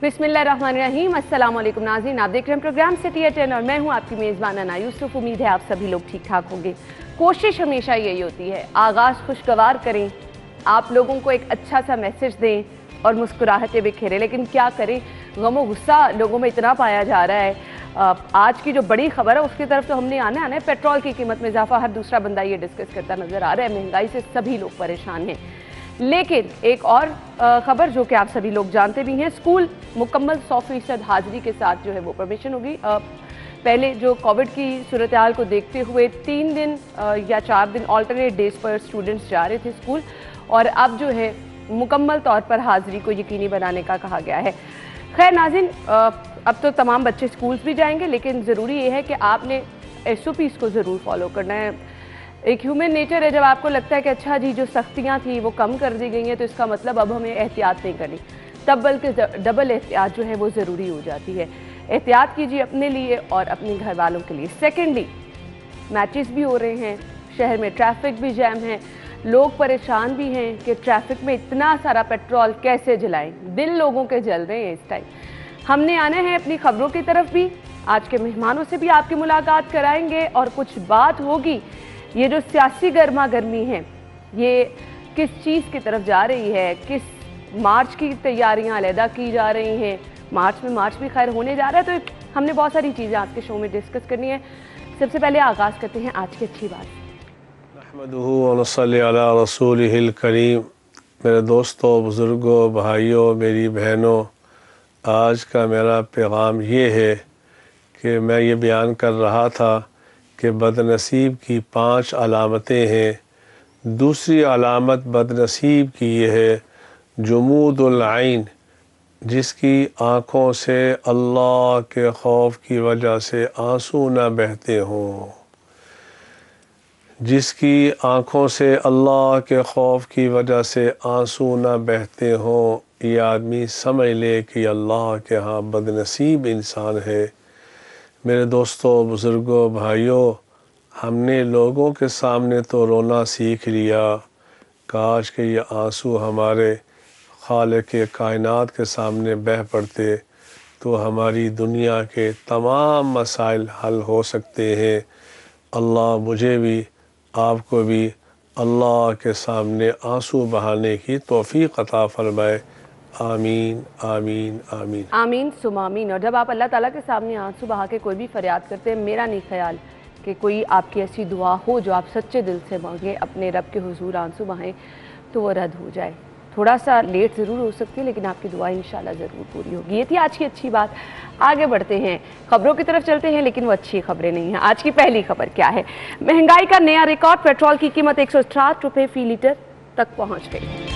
बिस्मिल्लाहिर्रहमानिर्रहीम। अस्सलाम वालेकुम नाज़रीन, आप देख रहे हैं प्रोग्राम सिटी एट 10 और मैं हूं आपकी मेज़बान अना यूसुफ। उम्मीद है आप सभी लोग ठीक ठाक होंगे। कोशिश हमेशा यही होती है, आगाज़ खुशगवार करें, आप लोगों को एक अच्छा सा मैसेज दें और मुस्कुराहटें बिखेरें। लेकिन क्या करें, गम गुस्सा लोगों में इतना पाया जा रहा है। आज की जो बड़ी खबर है उसकी तरफ तो हमने आना है। पेट्रोल की कीमत में इजाफा, हर दूसरा बंदा ये डिस्कस करता नजर आ रहा है। महंगाई से सभी लोग परेशान हैं। लेकिन एक और खबर जो कि आप सभी लोग जानते भी हैं, स्कूल मुकम्मल 100% हाजिरी के साथ जो है वो परमिशन होगी। पहले जो कोविड की सूरत हाल को देखते हुए 3 दिन या 4 दिन ऑल्टरनेट डेज पर स्टूडेंट्स जा रहे थे स्कूल, और अब जो है मुकम्मल तौर पर हाजिरी को यकीनी बनाने का कहा गया है। खैर नाज़रीन, अब तो तमाम बच्चे स्कूल्स भी जाएंगे, लेकिन ज़रूरी ये है कि आपने SOPs को ज़रूर फॉलो करना है। एक ह्यूमन नेचर है, जब आपको लगता है कि अच्छा जी जो सख्तियाँ थी वो कम कर दी गई हैं तो इसका मतलब अब हमें एहतियात नहीं करनी, तब बल्कि डबल एहतियात जो है वो ज़रूरी हो जाती है। एहतियात कीजिए अपने लिए और अपने घर वालों के लिए। सेकेंडली, मैचेस भी हो रहे हैं, शहर में ट्रैफिक भी जैम है, लोग परेशान भी हैं कि ट्रैफिक में इतना सारा पेट्रोल कैसे जलाएं। दिल लोगों के जल रहे हैं इस टाइम। हमने आना है अपनी खबरों की तरफ भी, आज के मेहमानों से भी आपकी मुलाकात कराएंगे और कुछ बात होगी। ये जो सियासी गर्मा गर्मी है ये किस चीज़ की तरफ जा रही है, किस मार्च की तैयारियां अलहदा की जा रही हैं। मार्च भी खैर होने जा रहा है, तो हमने बहुत सारी चीज़ें आज के शो में डिस्कस करनी है। सबसे पहले आगाज़ करते हैं आज की अच्छी बात। नहमदुहु व नसल्ली अला रसूलिहिल करीम। मेरे दोस्तों, बुज़ुर्गों, भाइयों, मेरी बहनों, आज का मेरा पैगाम ये है कि मैं ये बयान कर रहा था कि बदनसीब की 5 अलामतें हैं। दूसरी अलामत बदनसीब की ये है जुमूदुल आइन, जिसकी आँखों से अल्लाह के खौफ की वजह से आंसू न बहते हों। जिसकी आँखों से अल्लाह के खौफ की वजह से आंसू न बहते हों, ये आदमी समझ ले कि अल्लाह के यहाँ बदनसीब इंसान है। मेरे दोस्तों, बुज़ुर्गों, भाइयों, हमने लोगों के सामने तो रोना सीख लिया, काश कि ये आंसू हमारे खालिक के कायनात के सामने बह पड़ते तो हमारी दुनिया के तमाम मसाइल हल हो सकते हैं। अल्लाह मुझे भी आपको भी अल्लाह के सामने आंसू बहाने की तौफीक अता फरमाए। आमीन आमीन आमीन आमीन सुम आमीन। और जब आप अल्लाह ताला के सामने आंसू बहा के कोई भी फरियाद करते हैं, मेरा नहीं ख्याल कि कोई आपकी ऐसी दुआ हो जो आप सच्चे दिल से मांगे, अपने रब के हुजूर आंसू बहाएं तो वो रद्द हो जाए। थोड़ा सा लेट ज़रूर हो सकती है, लेकिन आपकी दुआ इंशाल्लाह ज़रूर पूरी होगी। ये थी आज की अच्छी बात। आगे बढ़ते हैं, खबरों की तरफ चलते हैं, लेकिन वो अच्छी खबरें नहीं हैं। आज की पहली खबर क्या है? महंगाई का नया रिकॉर्ड, पेट्रोल की कीमत 160 रुपये फी लीटर तक पहुँच गई।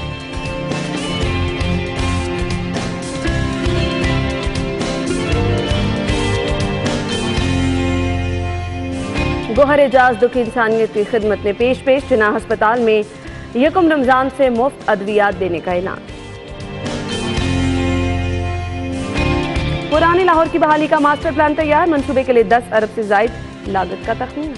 गोहर एजाज दुख इंसानियत की खिदमत में पेश जिना अस्पताल में यकम रमज़ान से मुफ्त अद्वियात देने का ऐलान। पुरानी लाहौर की बहाली का मास्टर प्लान तैयार, मंसूबे के लिए 10 अरब से ज़ायद लागत का तखमीना।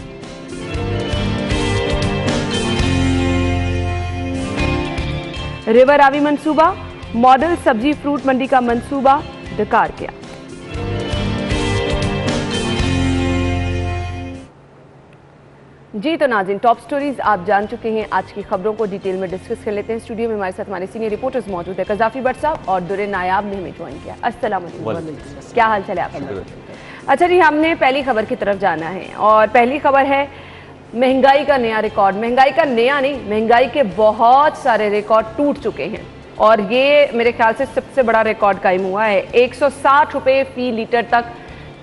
रिवर रावी मंसूबा, मॉडल सब्जी फ्रूट मंडी का मंसूबा डकार किया। जी तो नाज़रीन, टॉप स्टोरीज आप जान चुके हैं। आज की खबरों को डिटेल में डिस्कस कर लेते हैं। स्टूडियो में हमारे साथ हमारे सीनियर रिपोर्टर्स मौजूद है। कज़ाफी भट्ट साहब और दुरे नायाब ने हमें ज्वाइन किया। अस्सलाम वालेकुम, क्या हाल चाल है आपका? अच्छा जी, हमने पहली खबर की तरफ जाना है और पहली खबर है महंगाई का नया रिकॉर्ड। महंगाई का नया नहीं, महंगाई के बहुत सारे रिकॉर्ड टूट चुके हैं और ये मेरे ख्याल से सबसे बड़ा रिकॉर्ड कायम हुआ है। 160 रुपये फी लीटर तक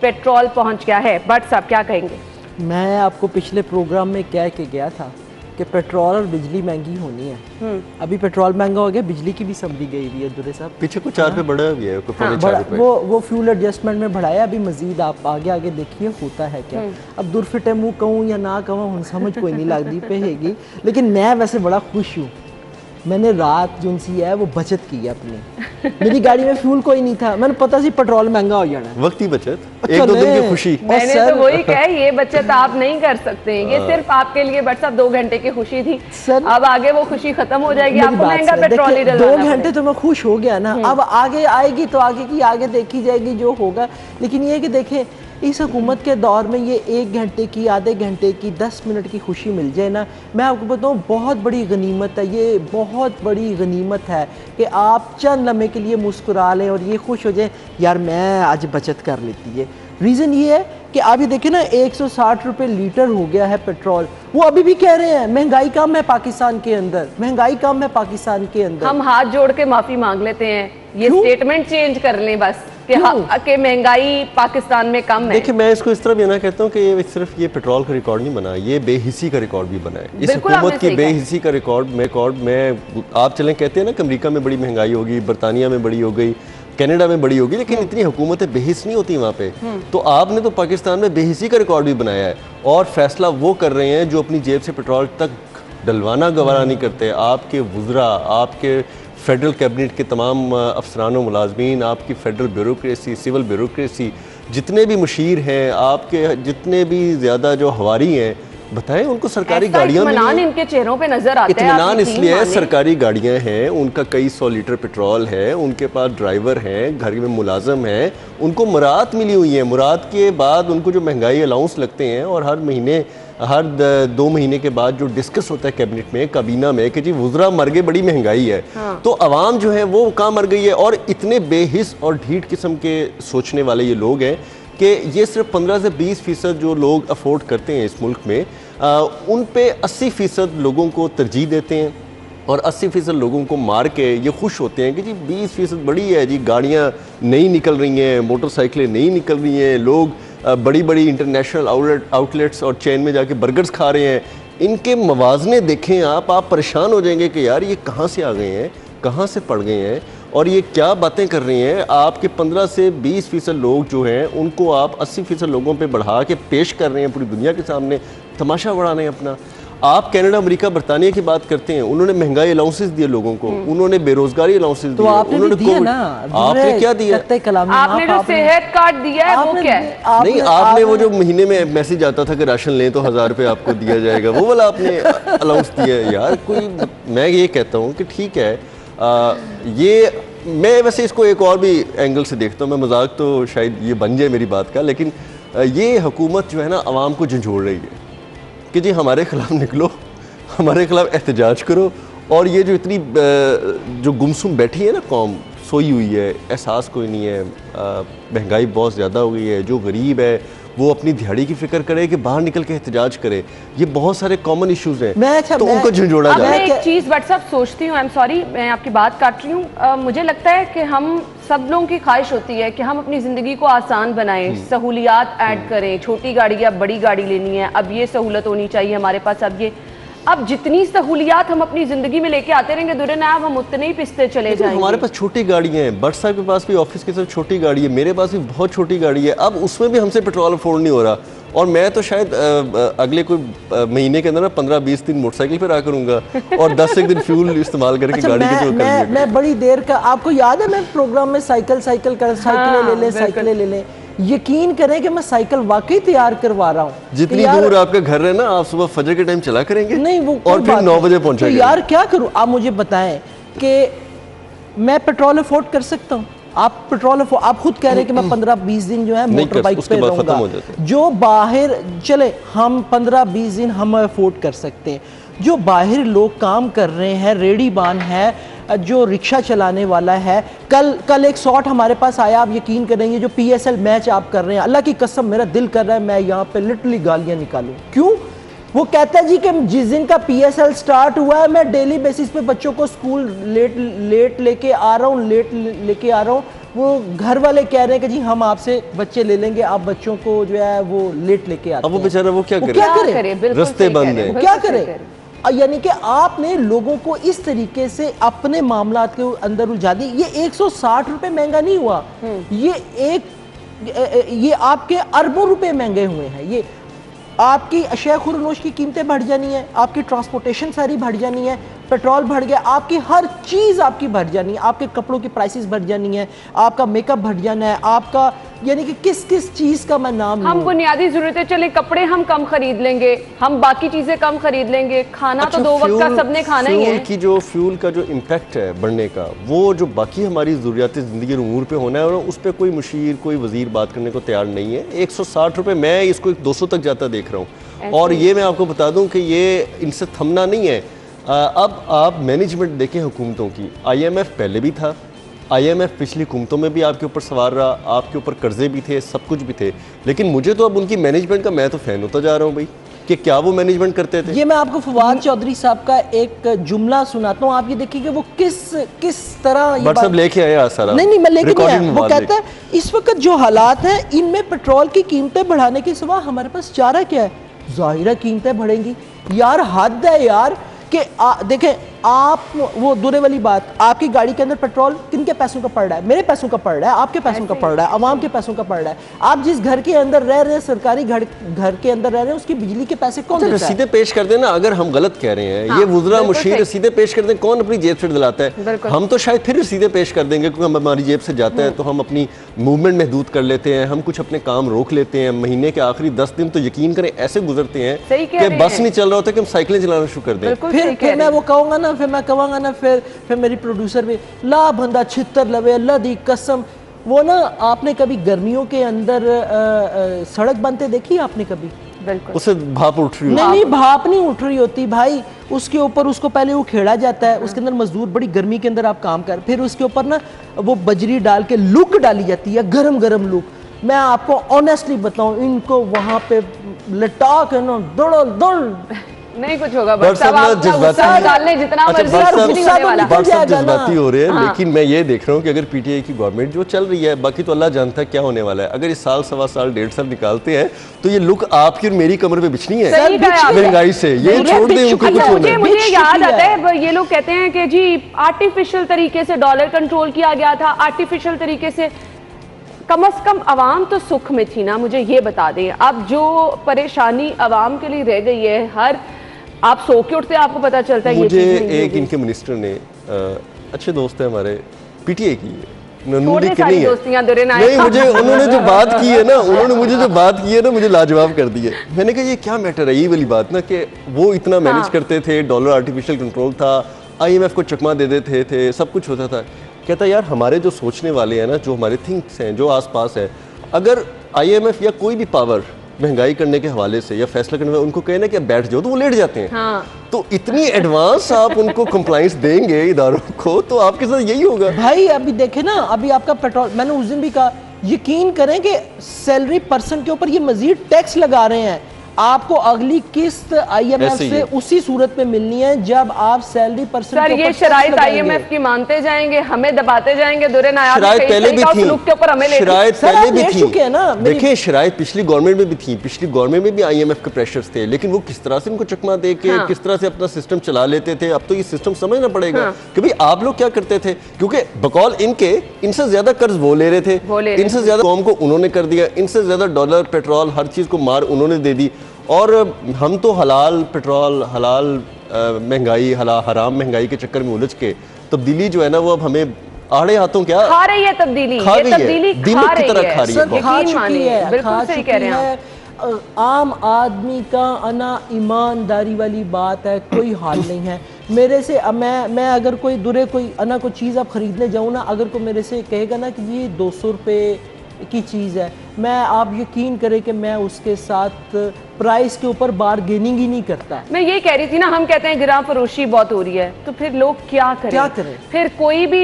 पेट्रोल पहुँच गया है। भट्ट साहब क्या कहेंगे? मैं आपको पिछले प्रोग्राम में कह के गया था कि पेट्रोल और बिजली महंगी होनी है। अभी पेट्रोल महंगा हो गया, बिजली की भी समझी गई हुई है। दुरे साहब पीछे कुछ 4 रुपये बढ़ा भी है, वो फ्यूल एडजस्टमेंट में बढ़ाया। अभी मजीद आप आगे आगे देखिए होता है क्या। अब दुरफिटे मुँह कहूँ या ना कहूँ, हम समझ कोई नहीं लगती पे हैगी। लेकिन मैं वैसे बड़ा खुश हूँ मैंने रात जो सी है वो बचत की है अपनी। मेरी गाड़ी में फ्यूल कोई नहीं था, मैंने पता सी पेट्रोल महंगा हो जाना है। वक्त की बचत, एक दो दिन की खुशी। मैंने तो वही कहा, ये बचत आप नहीं कर सकते, ये सिर्फ आपके लिए बट साहब 2 घंटे की खुशी थी सर, अब आगे वो खुशी खत्म हो जाएगी, आपको महंगा पेट्रोल ही डलवाना 2 घंटे तो मैं खुश हो गया ना, अब आगे आएगी तो आगे की आगे देखी जाएगी जो होगा। लेकिन ये कि देखें इस हुकूमत के दौर में ये 1 घंटे की, आधे घंटे की, 10 मिनट की खुशी मिल जाए ना, मैं आपको बताऊँ बहुत बड़ी गनीमत है। ये बहुत बड़ी गनीमत है कि आप चंद लम्हे के लिए मुस्कुरा लें और ये खुश हो जाए यार मैं आज बचत कर लेती है। रीज़न ये है कि आप ये देखें ना 160 रुपये लीटर हो गया है पेट्रोल। वो अभी भी कह रहे हैं महंगाई कम है पाकिस्तान के अंदर, महंगाई कम है पाकिस्तान के अंदर। हम हाथ जोड़ के माफ़ी मांग लेते हैं, ये स्टेटमेंट चेंज कर लें बस कि महंगाई पाकिस्तान में कम है। देखिए मैं इसको इस तरह भी ना कहता हूँ कि ये सिर्फ ये पेट्रोल का रिकॉर्ड नहीं बना, ये बेहिसी का रिकॉर्ड भी बना है। इस हुकूमत की बेहिसी का रिकॉर्ड में आप चलें कहते हैं ना कि अमेरिका में बड़ी महंगाई होगी, बरतानिया में बड़ी हो गई, कनाडा में बड़ी होगी, लेकिन इतनी हुकूमतें बेहिस नहीं होती वहाँ पे। तो आपने तो पाकिस्तान में बेहिसी का रिकॉर्ड भी बनाया है और फैसला वो कर रहे हैं जो अपनी जेब से पेट्रोल तक डलवाना गवारा नहीं करते। आपके वुज़रा, आपके फेडरल कैबिनेट के तमाम अफसरान व मुलाजमीन, आपकी फेडरल ब्यूरोक्रेसी, सिविल ब्यूरोक्रेसी, जितने भी मुशीर हैं, आपके जितने भी ज़्यादा जो हवारी हैं, बताएं उनको सरकारी गाड़ियाँ इत्मीनान इनके चेहरों पे नजर आता है। इत्मीनान इसलिए है सरकारी गाड़ियाँ हैं, उनका कई 100 लीटर पेट्रोल है, उनके पास ड्राइवर हैं, घर में मुलाजम हैं, उनको मुराद मिली हुई है। मुराद के बाद उनको जो महंगाई अलाउंस लगते हैं और हर महीने हर 2 महीने के बाद जो डिस्कस होता है कैबिनेट में, काबीना में कि जी वुज़रा मर गए, बड़ी महंगाई है। तो अवाम जो है वो कहाँ मर गई है। और इतने बेहिस और ढीठ किस्म के सोचने वाले ये लोग हैं कि ये सिर्फ 15 से 20% जो लोग अफोर्ड करते हैं इस मुल्क में, उन पे 80% लोगों को तरजीह देते हैं और 80% लोगों को मार के ये खुश होते हैं कि जी 20% बड़ी है जी, गाड़ियाँ नहीं निकल रही हैं, मोटरसाइकिलें नहीं निकल रही हैं, लोग बड़ी बड़ी इंटरनेशनल आउटलेट्स और चेन में जाके बर्गर्स खा रहे हैं। इनके मवाजने देखें आप परेशान हो जाएंगे कि यार ये कहाँ से आ गए हैं, कहाँ से पड़ गए हैं और ये क्या बातें कर रही हैं। आपके 15 से 20% लोग जो हैं उनको आप 80% लोगों पे बढ़ा के पेश कर रहे हैं पूरी दुनिया के सामने, तमाशा बढ़ा रहे हैं अपना। आप कनाडा, अमेरिका, बरतानिया की बात करते हैं, उन्होंने महंगाई अलाउंसेस दिए लोगों को, उन्होंने बेरोजगारी अलाउंसेस दिए, उन्होंने कोविड। आपने क्या दिया? आपने जो सेहत कार्ड दिया है वो क्या है? नहीं, आपने वो जो महीने में मैसेज आता था कि राशन लें तो 1000 रुपये आपको दिया जाएगा, वो वाला आपने अलाउंस दिया है। यार कोई, मैं ये कहता हूँ कि ठीक है, ये मैं वैसे इसको एक और भी एंगल से देखता हूँ, मैं मजाक तो शायद ये बन जाए मेरी बात का, लेकिन ये हुकूमत जो है ना अवाम को झंझोड़ रही है कि जी हमारे खिलाफ निकलो, हमारे खिलाफ एहतजाज करो। और ये जो इतनी जो गुमसुम बैठी है ना कौम, सोई हुई है, एहसास कोई नहीं है, महंगाई बहुत ज़्यादा हो गई है, जो गरीब है वो अपनी दिहाड़ी की फिक्र करे कि बाहर निकल के एहतजाज करे। ये बहुत सारे कॉमन इश्यूज हैं, तो उनको झंझोड़ा जा रहा है। मैं एक चीज़ व्हाट्सअप सोचती हूँ, आई एम सॉरी मैं आपकी बात काट रही हूँ, मुझे लगता है कि हम सब लोगों की ख्वाहिश होती है कि हम अपनी ज़िंदगी को आसान बनाएं, सहूलियात ऐड करें, छोटी गाड़ी या बड़ी गाड़ी लेनी है, अब ये सहूलत होनी चाहिए हमारे पास। अब जितनी सहूलियात हम अपनी ज़िंदगी में लेके आते रहेंगे दुरे नाब, हम उतने ही पिसते चले जाएंगे। हमारे पास छोटी गाड़ियाँ हैं, बट साहब के पास भी ऑफिस के साथ छोटी गाड़ी है, मेरे पास भी बहुत छोटी गाड़ी है, अब उसमें भी हमसे पेट्रोल अफोर्ड नहीं हो रहा। और मैं तो शायद अगले कोई महीने के अंदर ना 15-20 दिन मोटरसाइकिल पर आ करूँगा और 10 दिन फ्यूल इस्तेमाल करके गाड़ी के जो कर मैं बड़ी देर का, आपको याद है मैं प्रोग्राम में साइकिलें ले लें, यकीन करें कि मैं साइकिल वाकई तैयार करवा रहा हूँ। जितनी दूर आपका घर है ना, आप सुबह फजर के टाइम चला करेंगे नहीं वो और फिर 9 बजे पहुंचा। तो यार क्या करूँ, आप मुझे बताएं कि मैं पेट्रोल अफोर्ड कर सकता हूँ? आप पेट्रोल आप खुद कह रहे हैं कि मैं 15-20 दिन जो है मोटर बाइक पे रहूंगा। जो बाहर चले, हम 15-20 दिन हम अफोर्ड कर सकते हैं। जो बाहर लोग काम कर रहे हैं, रेडी बान है, जो रिक्शा चलाने वाला है, कल एक शॉट हमारे पास आया, आप यकीन करेंगे, जो PSL मैच आप कर रहे हैं, अल्लाह की कसम मेरा दिल कर रहा है मैं यहाँ पे लिटरली गालियाँ निकालूं। क्यों? वो कहता है जी कि जिस दिन का PSL स्टार्ट हुआ है मैं डेली बेसिस पे बच्चों को स्कूल लेट लेके आ रहा हूँ, वो घर वाले कह रहे हैं कि जी हम आपसे बच्चे ले लेंगे, आप बच्चों को जो है वो लेट लेके आते हैं। अब वो बेचारा वो क्या करे? रास्ते बंद हैं, क्या करे? यानी कि आपने लोगों को इस तरीके से अपने मामलात के अंदर उलझा दी। ये 160 रुपए महंगा नहीं हुआ, ये आपके अरबों रुपए महंगे हुए हैं। ये आपकी अशिया खुरनोश की कीमतें बढ़ जानी है, आपकी ट्रांसपोर्टेशन सारी बढ़ जानी है, पेट्रोल बढ़ गया, आपकी हर चीज़ आपकी बढ़ जानी है, आपके कपड़ों की प्राइसेस बढ़ जानी है, आपका मेकअप बढ़ जाना है, आपका यानी कि किस किस चीज़ का मैं नाम हम बुनियादी जरूरतें, चले कपड़े हम कम खरीद लेंगे, हम बाकी चीजें कम खरीद लेंगे, खाना तो 2 वक्त का सबने खाना ही है। की जो फ्यूल का जो इम्पैक्ट है बढ़ने का, वो जो बाकी हमारी ज़रूरियात ज़िंदगी उमूर पे होना है, और उस पर कोई मुशीर कोई वजीर बात करने को तैयार नहीं है। 160 रुपये, मैं इसको 200 तक जाता देख रहा हूँ। और ये मैं आपको बता दूँ कि ये इनसे थमना नहीं है। अब आप मैनेजमेंट देखें हुकूमतों की, IMF पहले भी था, IMF पिछली हुकूमतों में भी आपके ऊपर सवार रहा, आपके ऊपर कर्जे भी थे, सब कुछ भी थे, लेकिन मुझे तो अब उनकी मैनेजमेंट का मैं तो फ़ैन होता जा रहा हूँ भाई, कि क्या वो मैनेजमेंट करते थे। ये मैं आपको फवाद चौधरी साहब का एक जुमला सुनाता हूँ, आप ये देखिए कि वो किस तरह व्हाट्सएप लेके आया सारा। नहीं मैं लेके नहीं आया। वो कहता है इस वक्त जो हालात हैं इनमें पेट्रोल की कीमतें बढ़ाने के सिवा हमारे पास चारा क्या है, जाहिर है कीमतें बढ़ेंगी। यार हद है यार कि देखें आप, वो दूरे वाली बात, आपकी गाड़ी के अंदर पेट्रोल किनके पैसों का पड़ रहा है? मेरे पैसों का पड़ रहा है, आपके पैसों का पड़ रहा है, आवाम के पैसों का पड़ रहा है। आप जिस घर के अंदर रह रहे हैं, सरकारी घर के अंदर रह रहे हैं, उसकी बिजली के पैसे कौन देता है? रसीदें पेश कर देना, अगर हम गलत कह रहे हैं। हाँ, ये वुज़रा मुशीर रसीदें पेश कर दें, कौन अपनी जेब से दिलाता है? हम तो शायद फिर रसीदें पेश कर देंगे क्योंकि हम हमारी जेब से जाता है तो हम अपनी मूवमेंट महदूद कर लेते हैं, हम कुछ अपने काम रोक लेते हैं। महीने के आखिरी 10 दिन तो यकीन करें ऐसे गुजरते हैं कि बस नहीं चल रहा होता कि हम साइकिलें चलाना शुरू कर दें। फिर मैं वो कहूँगा ना, फिर मैं कहूँगा ना, फिर मेरी प्रोड्यूसर भी ला बंदा छितर लवे अल्लाह दी कसम। वो ना, आपने कभी गर्मियों के अंदर सड़क बनते देखी आपने कभी? उसे भाप उठ रही नहीं, भाप नहीं उठ रही होती भाई, उसके ऊपर उसको पहले वो खेड़ा जाता है, उसके अंदर मजदूर बड़ी गर्मी के अंदर आप काम कर, फिर उसके ऊपर ना वो बजरी डाल के लुक डाली जाती है, गरम गरम लुक। मैं आपको ऑनेस्टली बताऊं, इनको वहां पे लटा के ना दौड़ नहीं कुछ होगा, बस सब आप डालने जितना मर्जी जज्बाती हो रहे हैं। हाँ। लेकिन मैं ये देख रहा हूँ कि अगर PTI की गवर्नमेंट जो चल रही है, बाकी तो अल्लाह जानता है क्या होने वाला है, अगर इस साल, सवा साल, 1.5 साल निकालते हैं तो ये लुक आपकी और मेरी कमर पे बिछनी है महंगाई से। ये छोड़ दें, उनको कुछ होना है। मुझे याद आता है, ये लोग कहते हैं कि जी आर्टिफिशियल तरीके से डॉलर कंट्रोल किया गया था, आर्टिफिशियल तरीके से। कम से कम आवाम तो सुख में थी ना, मुझे ये बता दें। अब जो परेशानी आवाम के लिए रह गई है, हर आप सो के उठते आपको पता चलता है। मुझे एक इनके मिनिस्टर ने, अच्छे दोस्त है हमारे, PTI की है, नहीं मुझे उन्होंने जो बात की है ना, उन्होंने मुझे जो बात की है ना, मुझे लाजवाब कर दी है। मैंने कहा ये क्या मैटर है, ये वाली बात ना कि वो इतना मैनेज करते थे, डॉलर आर्टिफिशियल कंट्रोल था, IMF को चकमा दे देते थे, सब कुछ होता था। कहता यार हमारे जो सोचने वाले हैं ना, जो हमारे थिंक्स हैं, जो आसपास है, अगर IMF या कोई भी पावर महंगाई करने के हवाले से या फैसला करने में उनको कहे ना कि बैठ जाओ, तो वो लेट जाते हैं। हाँ। तो इतनी एडवांस आप उनको कंप्लाइंस देंगे इदारों को, तो आपके साथ यही होगा भाई। अभी देखे ना, अभी आपका पेट्रोल, मैंने उस दिन भी कहा, यकीन करें कि सैलरी पर्सन के ऊपर ये मजीद टैक्स लगा रहे हैं। आपको अगली किस्त IMF से उसी सूरत में मिलनी है जब आप सैलरी पर्सन सर, ये शराइत IMF की मानते जाएंगे, हमें दबाते जाएंगे। दुरे नायाब शराइत पहले भी थी, शराइत पहले भी थी। देखिए शराइत पिछली गवर्नमेंट में भी थी, पिछली गवर्नमेंट में भी IMF के प्रेशर्स थे, लेकिन वो किस तरह से इनको चकमा दे के किस तरह से अपना सिस्टम चला लेते थे। अब तो ये सिस्टम समझना पड़ेगा कि भाई आप लोग क्या करते थे, क्योंकि बकौल इनसे ज्यादा कर्ज वो ले रहे थे, इनसे ज्यादा कौम को उन्होंने कर दिया, इनसे ज्यादा डॉलर, पेट्रोल, हर चीज को मार उन्होंने दे दी। और हम तो हलाल पेट्रोल, हलाल महंगाई, हराम महंगाई के चक्कर में उलझ के तब्दीली जो है ना, वो अब हमें आड़े हाथों क्या खा रही है। तब्दीली खा रही है, दीमक की तरह खा रही है। बिल्कुल सही कह रहे हैं आप। आम आदमी का अना ईमानदारी वाली बात है, कोई हाल नहीं है मेरे से। मैं अगर कोई कोई अना कोई चीज़ आप खरीदने जाऊँ ना, अगर कोई मेरे से कहेगा ना कि ये 200 रुपये की चीज़ है, मैं, आप यकीन करें कि मैं उसके साथ प्राइस के ऊपर बार्गेनिंग ही नहीं करता। मैं ये कह रही थी ना, हम कहते हैं गिराम फरोशी बहुत हो रही है, तो फिर लोग क्या करें? फिर कोई भी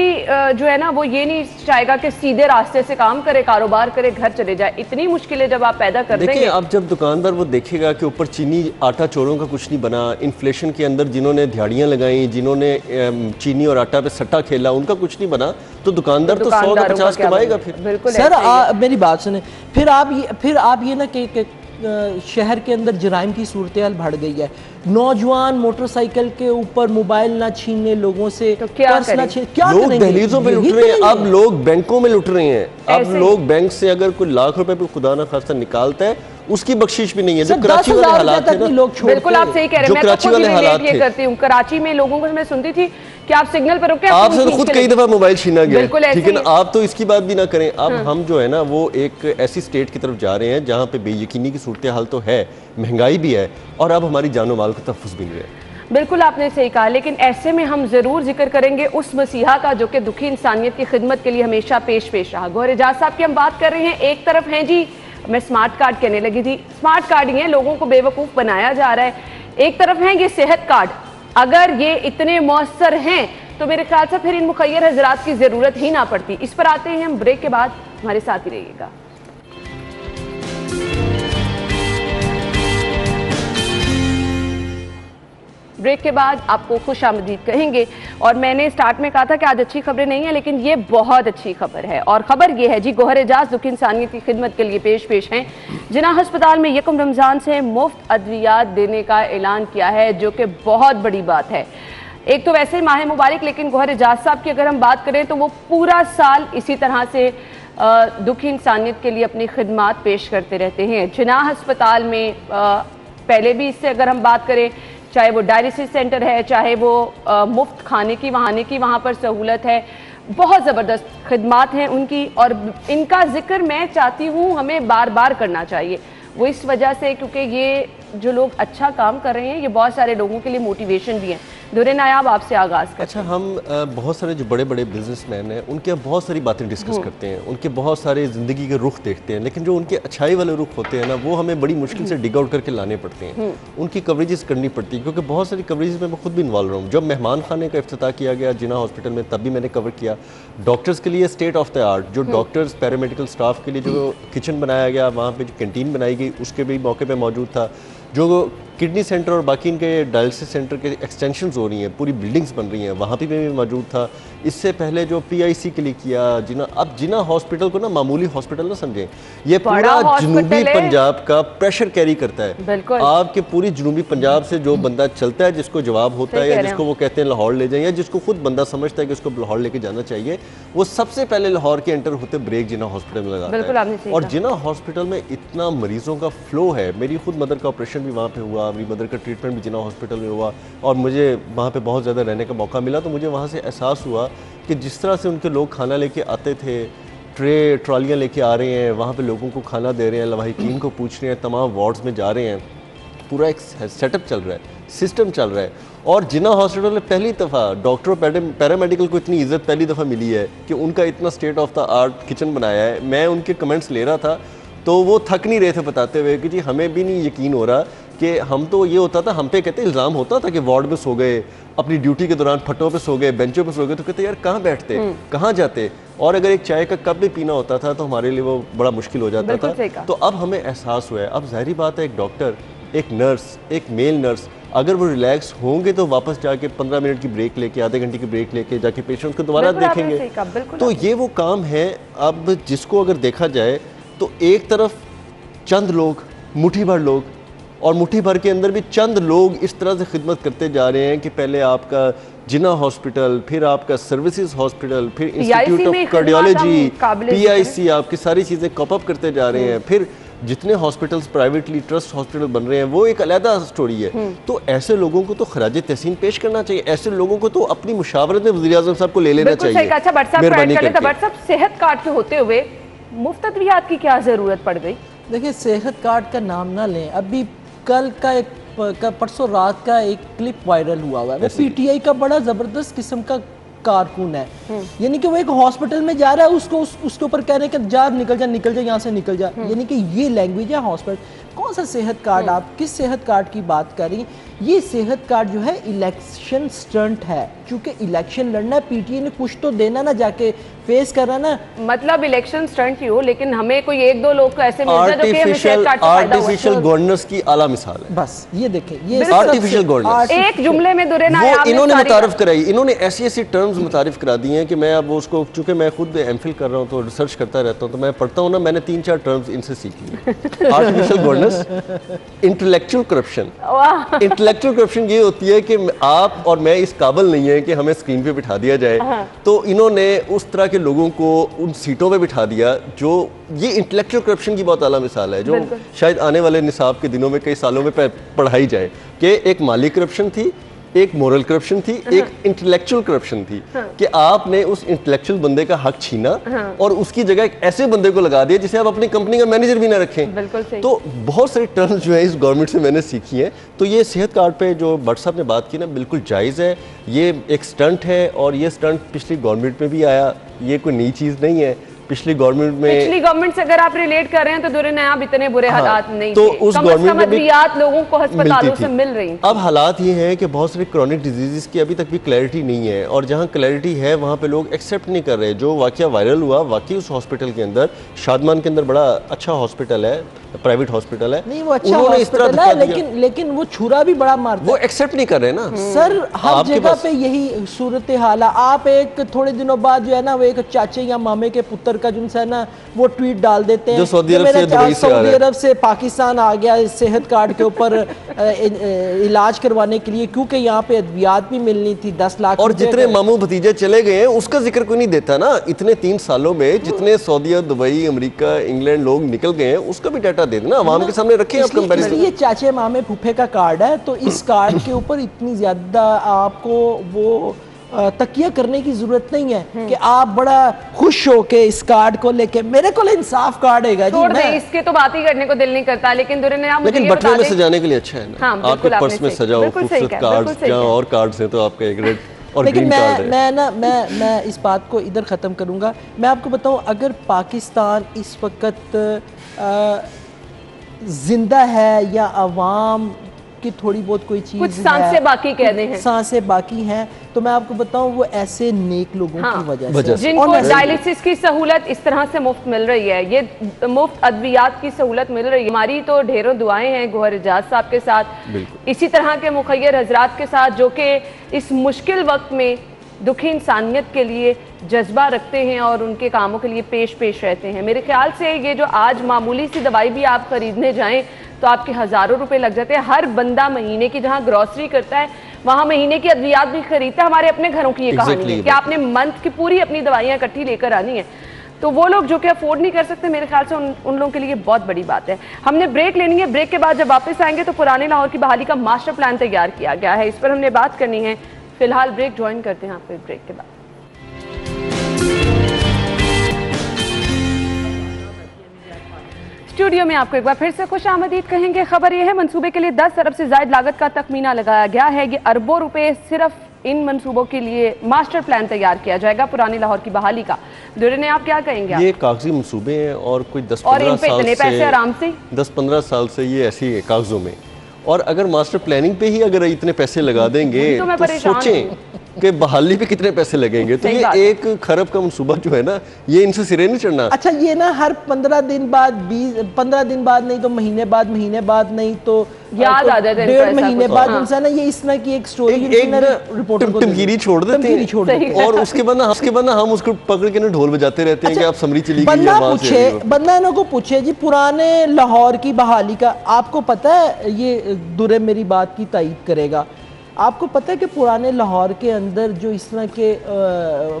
जो है ना, वो ये नहीं चाहेगा कि सीधे रास्ते से काम करे, कारोबार करे, घर चले जाए। इतनी मुश्किलें जब आप पैदा कर देंगे। अब जब दुकानदार वो देखेगा कि ऊपर चीनी आटा चोरों का कुछ नहीं बना, इन्फ्लेशन के अंदर जिन्होंने दिहाड़ियाँ लगाई, जिन्होंने चीनी और आटा पे सट्टा खेला, उनका कुछ नहीं बना, तो दुकानदार तो 100 का 50 कमाएगा फिर। सर मेरी बात सुने, फिर आप ये ना कि शहर के अंदर जराइम की सूरत हाल बढ़ गई है। नौजवान मोटरसाइकिल के ऊपर मोबाइल ना छीनने लोगों से, तो क्या लोग दहलीजों पे लुट रहे हैं, अब लोग बैंकों में लुट रहे हैं। अब लोग बैंक से अगर कोई लाख रुपए पे खुदा ना खास्ता निकालता है उसकी बख्शिश भी नहीं है। जो कराची वाले हालात थे ना, बिल्कुल आप सही कह रहे हैं, मैं तो खुद ये करती हूँ। कराची में लोगों को मैं सुनती थी कि आप सिग्नल पर रुके, आपसे तो खुद कई दफा मोबाइल छीना गया, ठीक है ना। आप तो इसकी बात भी ना करें। अब हम जो है ना वो एक ऐसी स्टेट की तरफ जा रहे हैं जहाँ पे बेयकीनी की सूरत हाल तो है, महंगाई भी है, और अब हमारी जानो माल का तहफ़्फ़ुज़ भी नहीं है। बिल्कुल आपने सही कहा, लेकिन ऐसे में हम जरूर जिक्र करेंगे उस मसीहा का जो कि दुखी इंसानियत की खिदमत के लिए हमेशा पेश रहा। गौहर एजाज साहब की हम बात कर रहे हैं। एक तरफ हैं जी, मैं स्मार्ट कार्ड कहने लगी थी, स्मार्ट कार्ड ही है, लोगों को बेवकूफ़ बनाया जा रहा है। एक तरफ है ये सेहत कार्ड, अगर ये इतने मौसर हैं तो मेरे ख्याल से फिर इन मुखय्यर हजरात की ज़रूरत ही ना पड़ती। इस पर आते हैं हम ब्रेक के बाद, हमारे साथ ही रहिएगा। ब्रेक के बाद आपको खुश आमदीद कहेंगे। और मैंने स्टार्ट में कहा था कि आज अच्छी खबरें नहीं है, लेकिन ये बहुत अच्छी खबर है। और खबर ये है जी, गौहर एजाज दुखी इंसानियत की खिदमत के लिए पेश हैं। जिन्ना अस्पताल में यकम रमज़ान से मुफ्त अद्वियात देने का ऐलान किया है, जो कि बहुत बड़ी बात है। एक तो वैसे ही माह मुबारक, लेकिन गौहर एजाज साहब की अगर हम बात करें तो वो पूरा साल इसी तरह से दुखी इंसानियत के लिए अपनी खिदमात पेश करते रहते हैं। जिन्ना अस्पताल में पहले भी इससे अगर हम बात करें, चाहे वो डायलिसिस सेंटर है, चाहे वो मुफ्त खाने की वहाँ पर सहूलत है, बहुत ज़बरदस्त खिदमात हैं उनकी। और इनका जिक्र मैं चाहती हूँ हमें बार बार करना चाहिए, वो इस वजह से क्योंकि ये जो लोग अच्छा काम कर रहे हैं ये बहुत सारे लोगों के लिए मोटिवेशन भी है। दुरे नायाब आपसे आगाज़ करते हैं। अच्छा, हम बहुत सारे जो बड़े बड़े बिजनेसमैन हैं उनके बहुत सारी बातें डिस्कस करते हैं, उनके बहुत सारे ज़िंदगी के रुख देखते हैं, लेकिन जो उनके अच्छाई वाले रुख होते हैं ना वो हमें बड़ी मुश्किल से डिग आउट करके लाने पड़ते हैं, उनकी कवरेजेस करनी पड़ती है। क्योंकि बहुत सारी कवरेजेस में मैं खुद भी इन्वॉल्व रहा हूँ। जब मेहमान खाने का इफ्तिताह किया गया जिन्ना हॉस्पिटल में, तब भी मैंने कवर किया। डॉक्टर्स के लिए स्टेट ऑफ द आर्ट, जो डॉक्टर्स पैरामेडिकल स्टाफ के लिए जो किचन बनाया गया, वहाँ पर जो कैंटीन बनाई गई, उसके भी मौके पर मौजूद था। जो किडनी सेंटर और बाकी इनके डायलिसिस सेंटर के एक्सटेंशंस हो रही हैं, पूरी बिल्डिंग्स बन रही हैं, वहाँ पे भी मौजूद था। इससे पहले जो PIC के लिए किया जिन्ना, अब जिन्ना हॉस्पिटल को ना मामूली हॉस्पिटल ना समझें, ये पूरा जनूबी पंजाब का प्रेशर कैरी करता है। आपके पूरी जनूबी पंजाब से जो बंदा चलता है, जिसको जवाब होता है या जिसको वो कहते हैं लाहौर ले जाएं, या जिसको खुद बंदा समझता है कि उसको लाहौर लेके जाना चाहिए, वो सबसे पहले लाहौर के एंटर होते ब्रेक जिन्ना हॉस्पिटल में लगाता है। और जिन्ना हॉस्पिटल में इतना मरीजों का फ्लो है, मेरी खुद मदर का ऑपरेशन भी वहाँ पे हुआ, मेरी मदर का ट्रीटमेंट भी जिन्ना हॉस्पिटल में हुआ, और मुझे वहाँ पे बहुत ज़्यादा रहने का मौका मिला। तो मुझे वहाँ से एहसास हुआ कि जिस तरह से उनके लोग खाना लेके आते थे, ट्रॉलियाँ लेके आ रहे हैं, वहाँ पे लोगों को खाना दे रहे हैं, लवाहिकीन को पूछ रहे हैं, तमाम वार्ड्स में जा रहे हैं, पूरा एक सेटअप चल रहा है, सिस्टम चल रहा है। और जिन्ना हॉस्पिटल में पहली दफ़ा डॉक्टर पैरामेडिकल को इतनी इज्जत पहली दफ़ा मिली है कि उनका इतना state of the art kitchen बनाया है। मैं उनके कमेंट्स ले रहा था तो वो थक नहीं रहे थे बताते हुए कि जी हमें भी नहीं यकीन हो रहा कि हम तो ये होता था, हम पे कहते इल्ज़ाम होता था कि वार्ड में सो गए, अपनी ड्यूटी के दौरान फटों पे सो गए, बेंचों पे सो गए, तो कहते यार कहाँ बैठते, कहाँ जाते। और अगर एक चाय का कप भी पीना होता था तो हमारे लिए वो बड़ा मुश्किल हो जाता था। तो अब हमें एहसास हुआ है। अब ज़ाहिरी बात है, एक डॉक्टर, एक नर्स, एक मेल नर्स, अगर वो रिलैक्स होंगे तो वापस जाके 15 मिनट की ब्रेक लेके, आधे घंटे की ब्रेक लेके जाके पेशेंट को दोबारा देखेंगे। तो ये वो काम है अब जिसको अगर देखा जाए तो एक तरफ चंद लोग, मुट्ठी भर लोग, और मुट्ठी भर के अंदर भी चंद लोग इस तरह से खिदमत करते जा रहे हैं कि पहले आपका जिन्ना हॉस्पिटल, फिर आपका सर्विसेज हॉस्पिटल, फिर इंस्टीट्यूट ऑफ कार्डियोलॉजी, PIC, आपकी सारी चीज़ें कॉप अप करते जा रहे हैं। फिर जितने हॉस्पिटल्स प्राइवेटली ट्रस्ट हॉस्पिटल बन रहे हैं वो एक अलग स्टोरी है। तो ऐसे लोगों को तो खराज तहसीन पेश करना चाहिए, ऐसे लोगों को तो अपनी मुशावरत में वज़ीर आज़म साहब को ले लेना चाहिए। अच्छा मेहरबानी करके सेहत कार्ड के होते हुए मुफ्त अद्वियात की क्या ज़रूरत पड़ गई? देखिए, सेहत कार्ड का नाम ना लें। अभी कल का परसों रात का एक क्लिप वायरल हुआ है, वो PTI का बड़ा ज़बरदस्त किस्म का कारकुन है। यानी कि वो एक हॉस्पिटल में जा रहा है, उसके ऊपर कह रहे हैं कि जा निकल जा यहाँ से निकल जा। यानी कि ये लैंग्वेज है हॉस्पिटल। कौन सा सेहत कार्ड, आप किस सेहत कार्ड की बात कर रही हैं? ये सेहत कार्ड जो है इलेक्शन स्टंट है, क्योंकि इलेक्शन लड़ना है, PTI ने कुछ तो देना ना, जाके फेस करना ना। मतलब इलेक्शन स्टंट ही हो, लेकिन हमें कोई एक दो लोग को ऐसे मिल जाए जो कि हमें सेहत कार्ड से फायदा हो। आर्टिफिशियल गवर्नेंस की आला मिसाल है। बस ये देखें, ये आर्टिफिशियल गवर्नेंस एक जुमले में दुरे ना इन्होंने मुतारिफ कराई, इन्होंने ऐसी टर्म्स मुतारिफ करा दी हैं कि मैं अब उसको, चूंकि मैं खुद MPhil कर रहा हूँ तो रिसर्च करता रहता हूँ, तो मैं पढ़ता हूँ ना, मैंने 3-4 टर्म्स इनसे सीखी है। Artificial minus intellectual corruption. Intellectual corruption ये होती है कि आप और मैं इस काबिल नहीं है कि हमें स्क्रीन पे बिठा दिया जाए, तो इन्होंने उस तरह के लोगों को उन सीटों पे बिठा दिया जो, ये इंटेलेक्चुअल करप्शन की बहुत आला मिसाल है जो शायद आने वाले निसाब के दिनों में कई सालों में पढ़ाई जाए कि एक माली करप्शन थी, एक मोरल करप्शन थी, एक इंटेलेक्चुअल करप्शन थी कि आपने उस इंटेलेक्चुअल बंदे का हक छीना और उसकी जगह एक ऐसे बंदे को लगा दिया जिसे आप अपनी कंपनी का मैनेजर भी ना रखें। तो बहुत सारी टर्म्स जो है इस गवर्नमेंट से मैंने सीखी हैं। तो ये सेहत कार्ड पे जो भट्ट साहब ने बात की ना, बिल्कुल जायज़ है, ये एक स्टंट है और ये स्टंट पिछली गवर्नमेंट में भी आया, ये कोई नई चीज़ नहीं है। पिछली गवर्नमेंट से अगर आप रिलेट कर रहे हैं तो दुर्नायाब इतने बुरे हालात नहीं तो थे। उस गवर्नमेंट में भी लोगों को अस्पतालों से मिल रही थी। अब हालात ये हैं कि बहुत सारी क्रॉनिक डिजीजेस की अभी तक भी क्लैरिटी नहीं है, और जहाँ क्लैरिटी है वहाँ पे लोग एक्सेप्ट नहीं कर रहे। जो वाकया वायरल हुआ, वाकई उस हॉस्पिटल के अंदर, शादमान के अंदर बड़ा अच्छा हॉस्पिटल है, प्राइवेट हॉस्पिटल है, नहीं वो अच्छा हॉस्पिटल है, लेकिन वो छुरा भी बड़ा मारता है, वो एक्सेप्ट नहीं कर रहे ना सर। हर जगह पे यही सूरत हाल है। आप एक थोड़े दिनों बाद जो है ना, वो एक चाचे या मामे के पुत्र का जिनसे है ना वो ट्वीट डाल देते हैं, जो सऊदी अरब से पाकिस्तान आ गया इस सेहत कार्ड के ऊपर इलाज करवाने के लिए, क्योंकि यहाँ पे अद्वियात भी मिलनी थी 10 लाख। और जितने मामू भतीजे चले गए हैं उसका जिक्र कोई नहीं देता ना। इतने 3 सालों में जितने सऊदी, दुबई, अमेरिका, इंग्लैंड लोग निकल गए हैं उसका भी डाटा दे देना, आवाम के सामने रखें आप कंपैरिजन। ये चाचे मामे फूफे का कार्ड है, तो इस कार्ड के ऊपर इतनी ज्यादा आपको वो तकिया करने की जरूरत नहीं है कि आप बड़ा खुश हो के इस कार्ड को लेके, मेरे को इंसाफ कार्ड है जी, इसके तो बात ही करने को दिल नहीं करता। लेकिन बटवे में सजाने के लिए अच्छा है ना, आपके पर्स में सजाओ खूबसूरत कार्ड्स, जहाँ और कार्ड्स हैं तो आपका एक रेड और लेकिन ग्रीन कार्ड है। मैं इस बात को इधर ख़त्म करूंगा। मैं आपको बताऊं, अगर पाकिस्तान इस वक्त जिंदा है या अवाम की थोड़ी बहुत कोई चीज़ कुछ सांसें बाकी कह दें, सांसें बाकी हैं, तो मैं आपको बताऊं वो ऐसे नेक लोगों की वजह से, जिनको डायलिसिस की सहूलत इस तरह से मुफ्त मिल रही है, ये मुफ्त अद्वियात की सहूलत मिल रही है। हमारी तो ढेरों दुआएं हैं गौहर एजाज साहब के साथ, इसी तरह के मुखय्यर हजरात के साथ जो कि इस मुश्किल वक्त में दुखी इंसानियत के लिए जज्बा रखते हैं और उनके कामों के लिए पेश रहते हैं। मेरे ख्याल से ये जो आज मामूली सी दवाई भी आप खरीदने जाएं तो आपके हज़ारों रुपए लग जाते हैं। हर बंदा महीने की जहां ग्रॉसरी करता है वहां महीने की अद्वियात भी खरीदता है। हमारे अपने घरों की ये कहानी है कि आपने मंथ की पूरी अपनी दवाइयाँ इकट्ठी लेकर आनी है। तो वो लोग जो कि अफोर्ड नहीं कर सकते, मेरे ख्याल से उन लोगों के लिए बहुत बड़ी बात है। हमने ब्रेक लेनी है, ब्रेक के बाद जब वापस आएंगे तो पुराने लाहौर की बहाली का मास्टर प्लान तैयार किया गया है, इस पर हमने बात करनी है। फिलहाल ब्रेक ज्वाइन करते हैं आपको ब्रेक के बाद। स्टूडियो में आपको एक बार फिर से खुश आमदीद कहेंगे। खबर यह है, मंसूबे के लिए 10 अरब से ज्यादा लागत का तखमीना लगाया गया है। ये अरबों रुपए सिर्फ इन मंसूबों के लिए मास्टर प्लान तैयार किया जाएगा पुरानी लाहौर की बहाली का। दुर्रे आप क्या कहेंगे? ये कागजी मंसूबे हैं और कोई 10-15 साल से ये ऐसी है कागजों में, और अगर मास्टर प्लानिंग पे ही अगर इतने पैसे लगा देंगे तो सोचें कि बहाली पे कितने पैसे लगेंगे। तो ये 1 खरब का मंसूबा जो है ना, ये इनसे सिरे नहीं चढ़ना। अच्छा, ये ना हर 15 दिन बाद 15 दिन बाद नहीं तो महीने बाद नहीं तो याद आ जाता है, 1.5 महीने बाद उनसे ना ये इस तरह की एक स्टोरी रिपोर्ट छोड़ देते हैं और उसके बाद हम उसको पकड़ के ना ढोल बजाते रहते हैं कि आप समरी चली गई। बंदा इनको पूछे जी पुराने लाहौर की बहाली का, आपको पता है, ये दुर्रे मेरी बात की तायीद करेगा, आपको पता है कि पुराने लाहौर के अंदर जो इस तरह के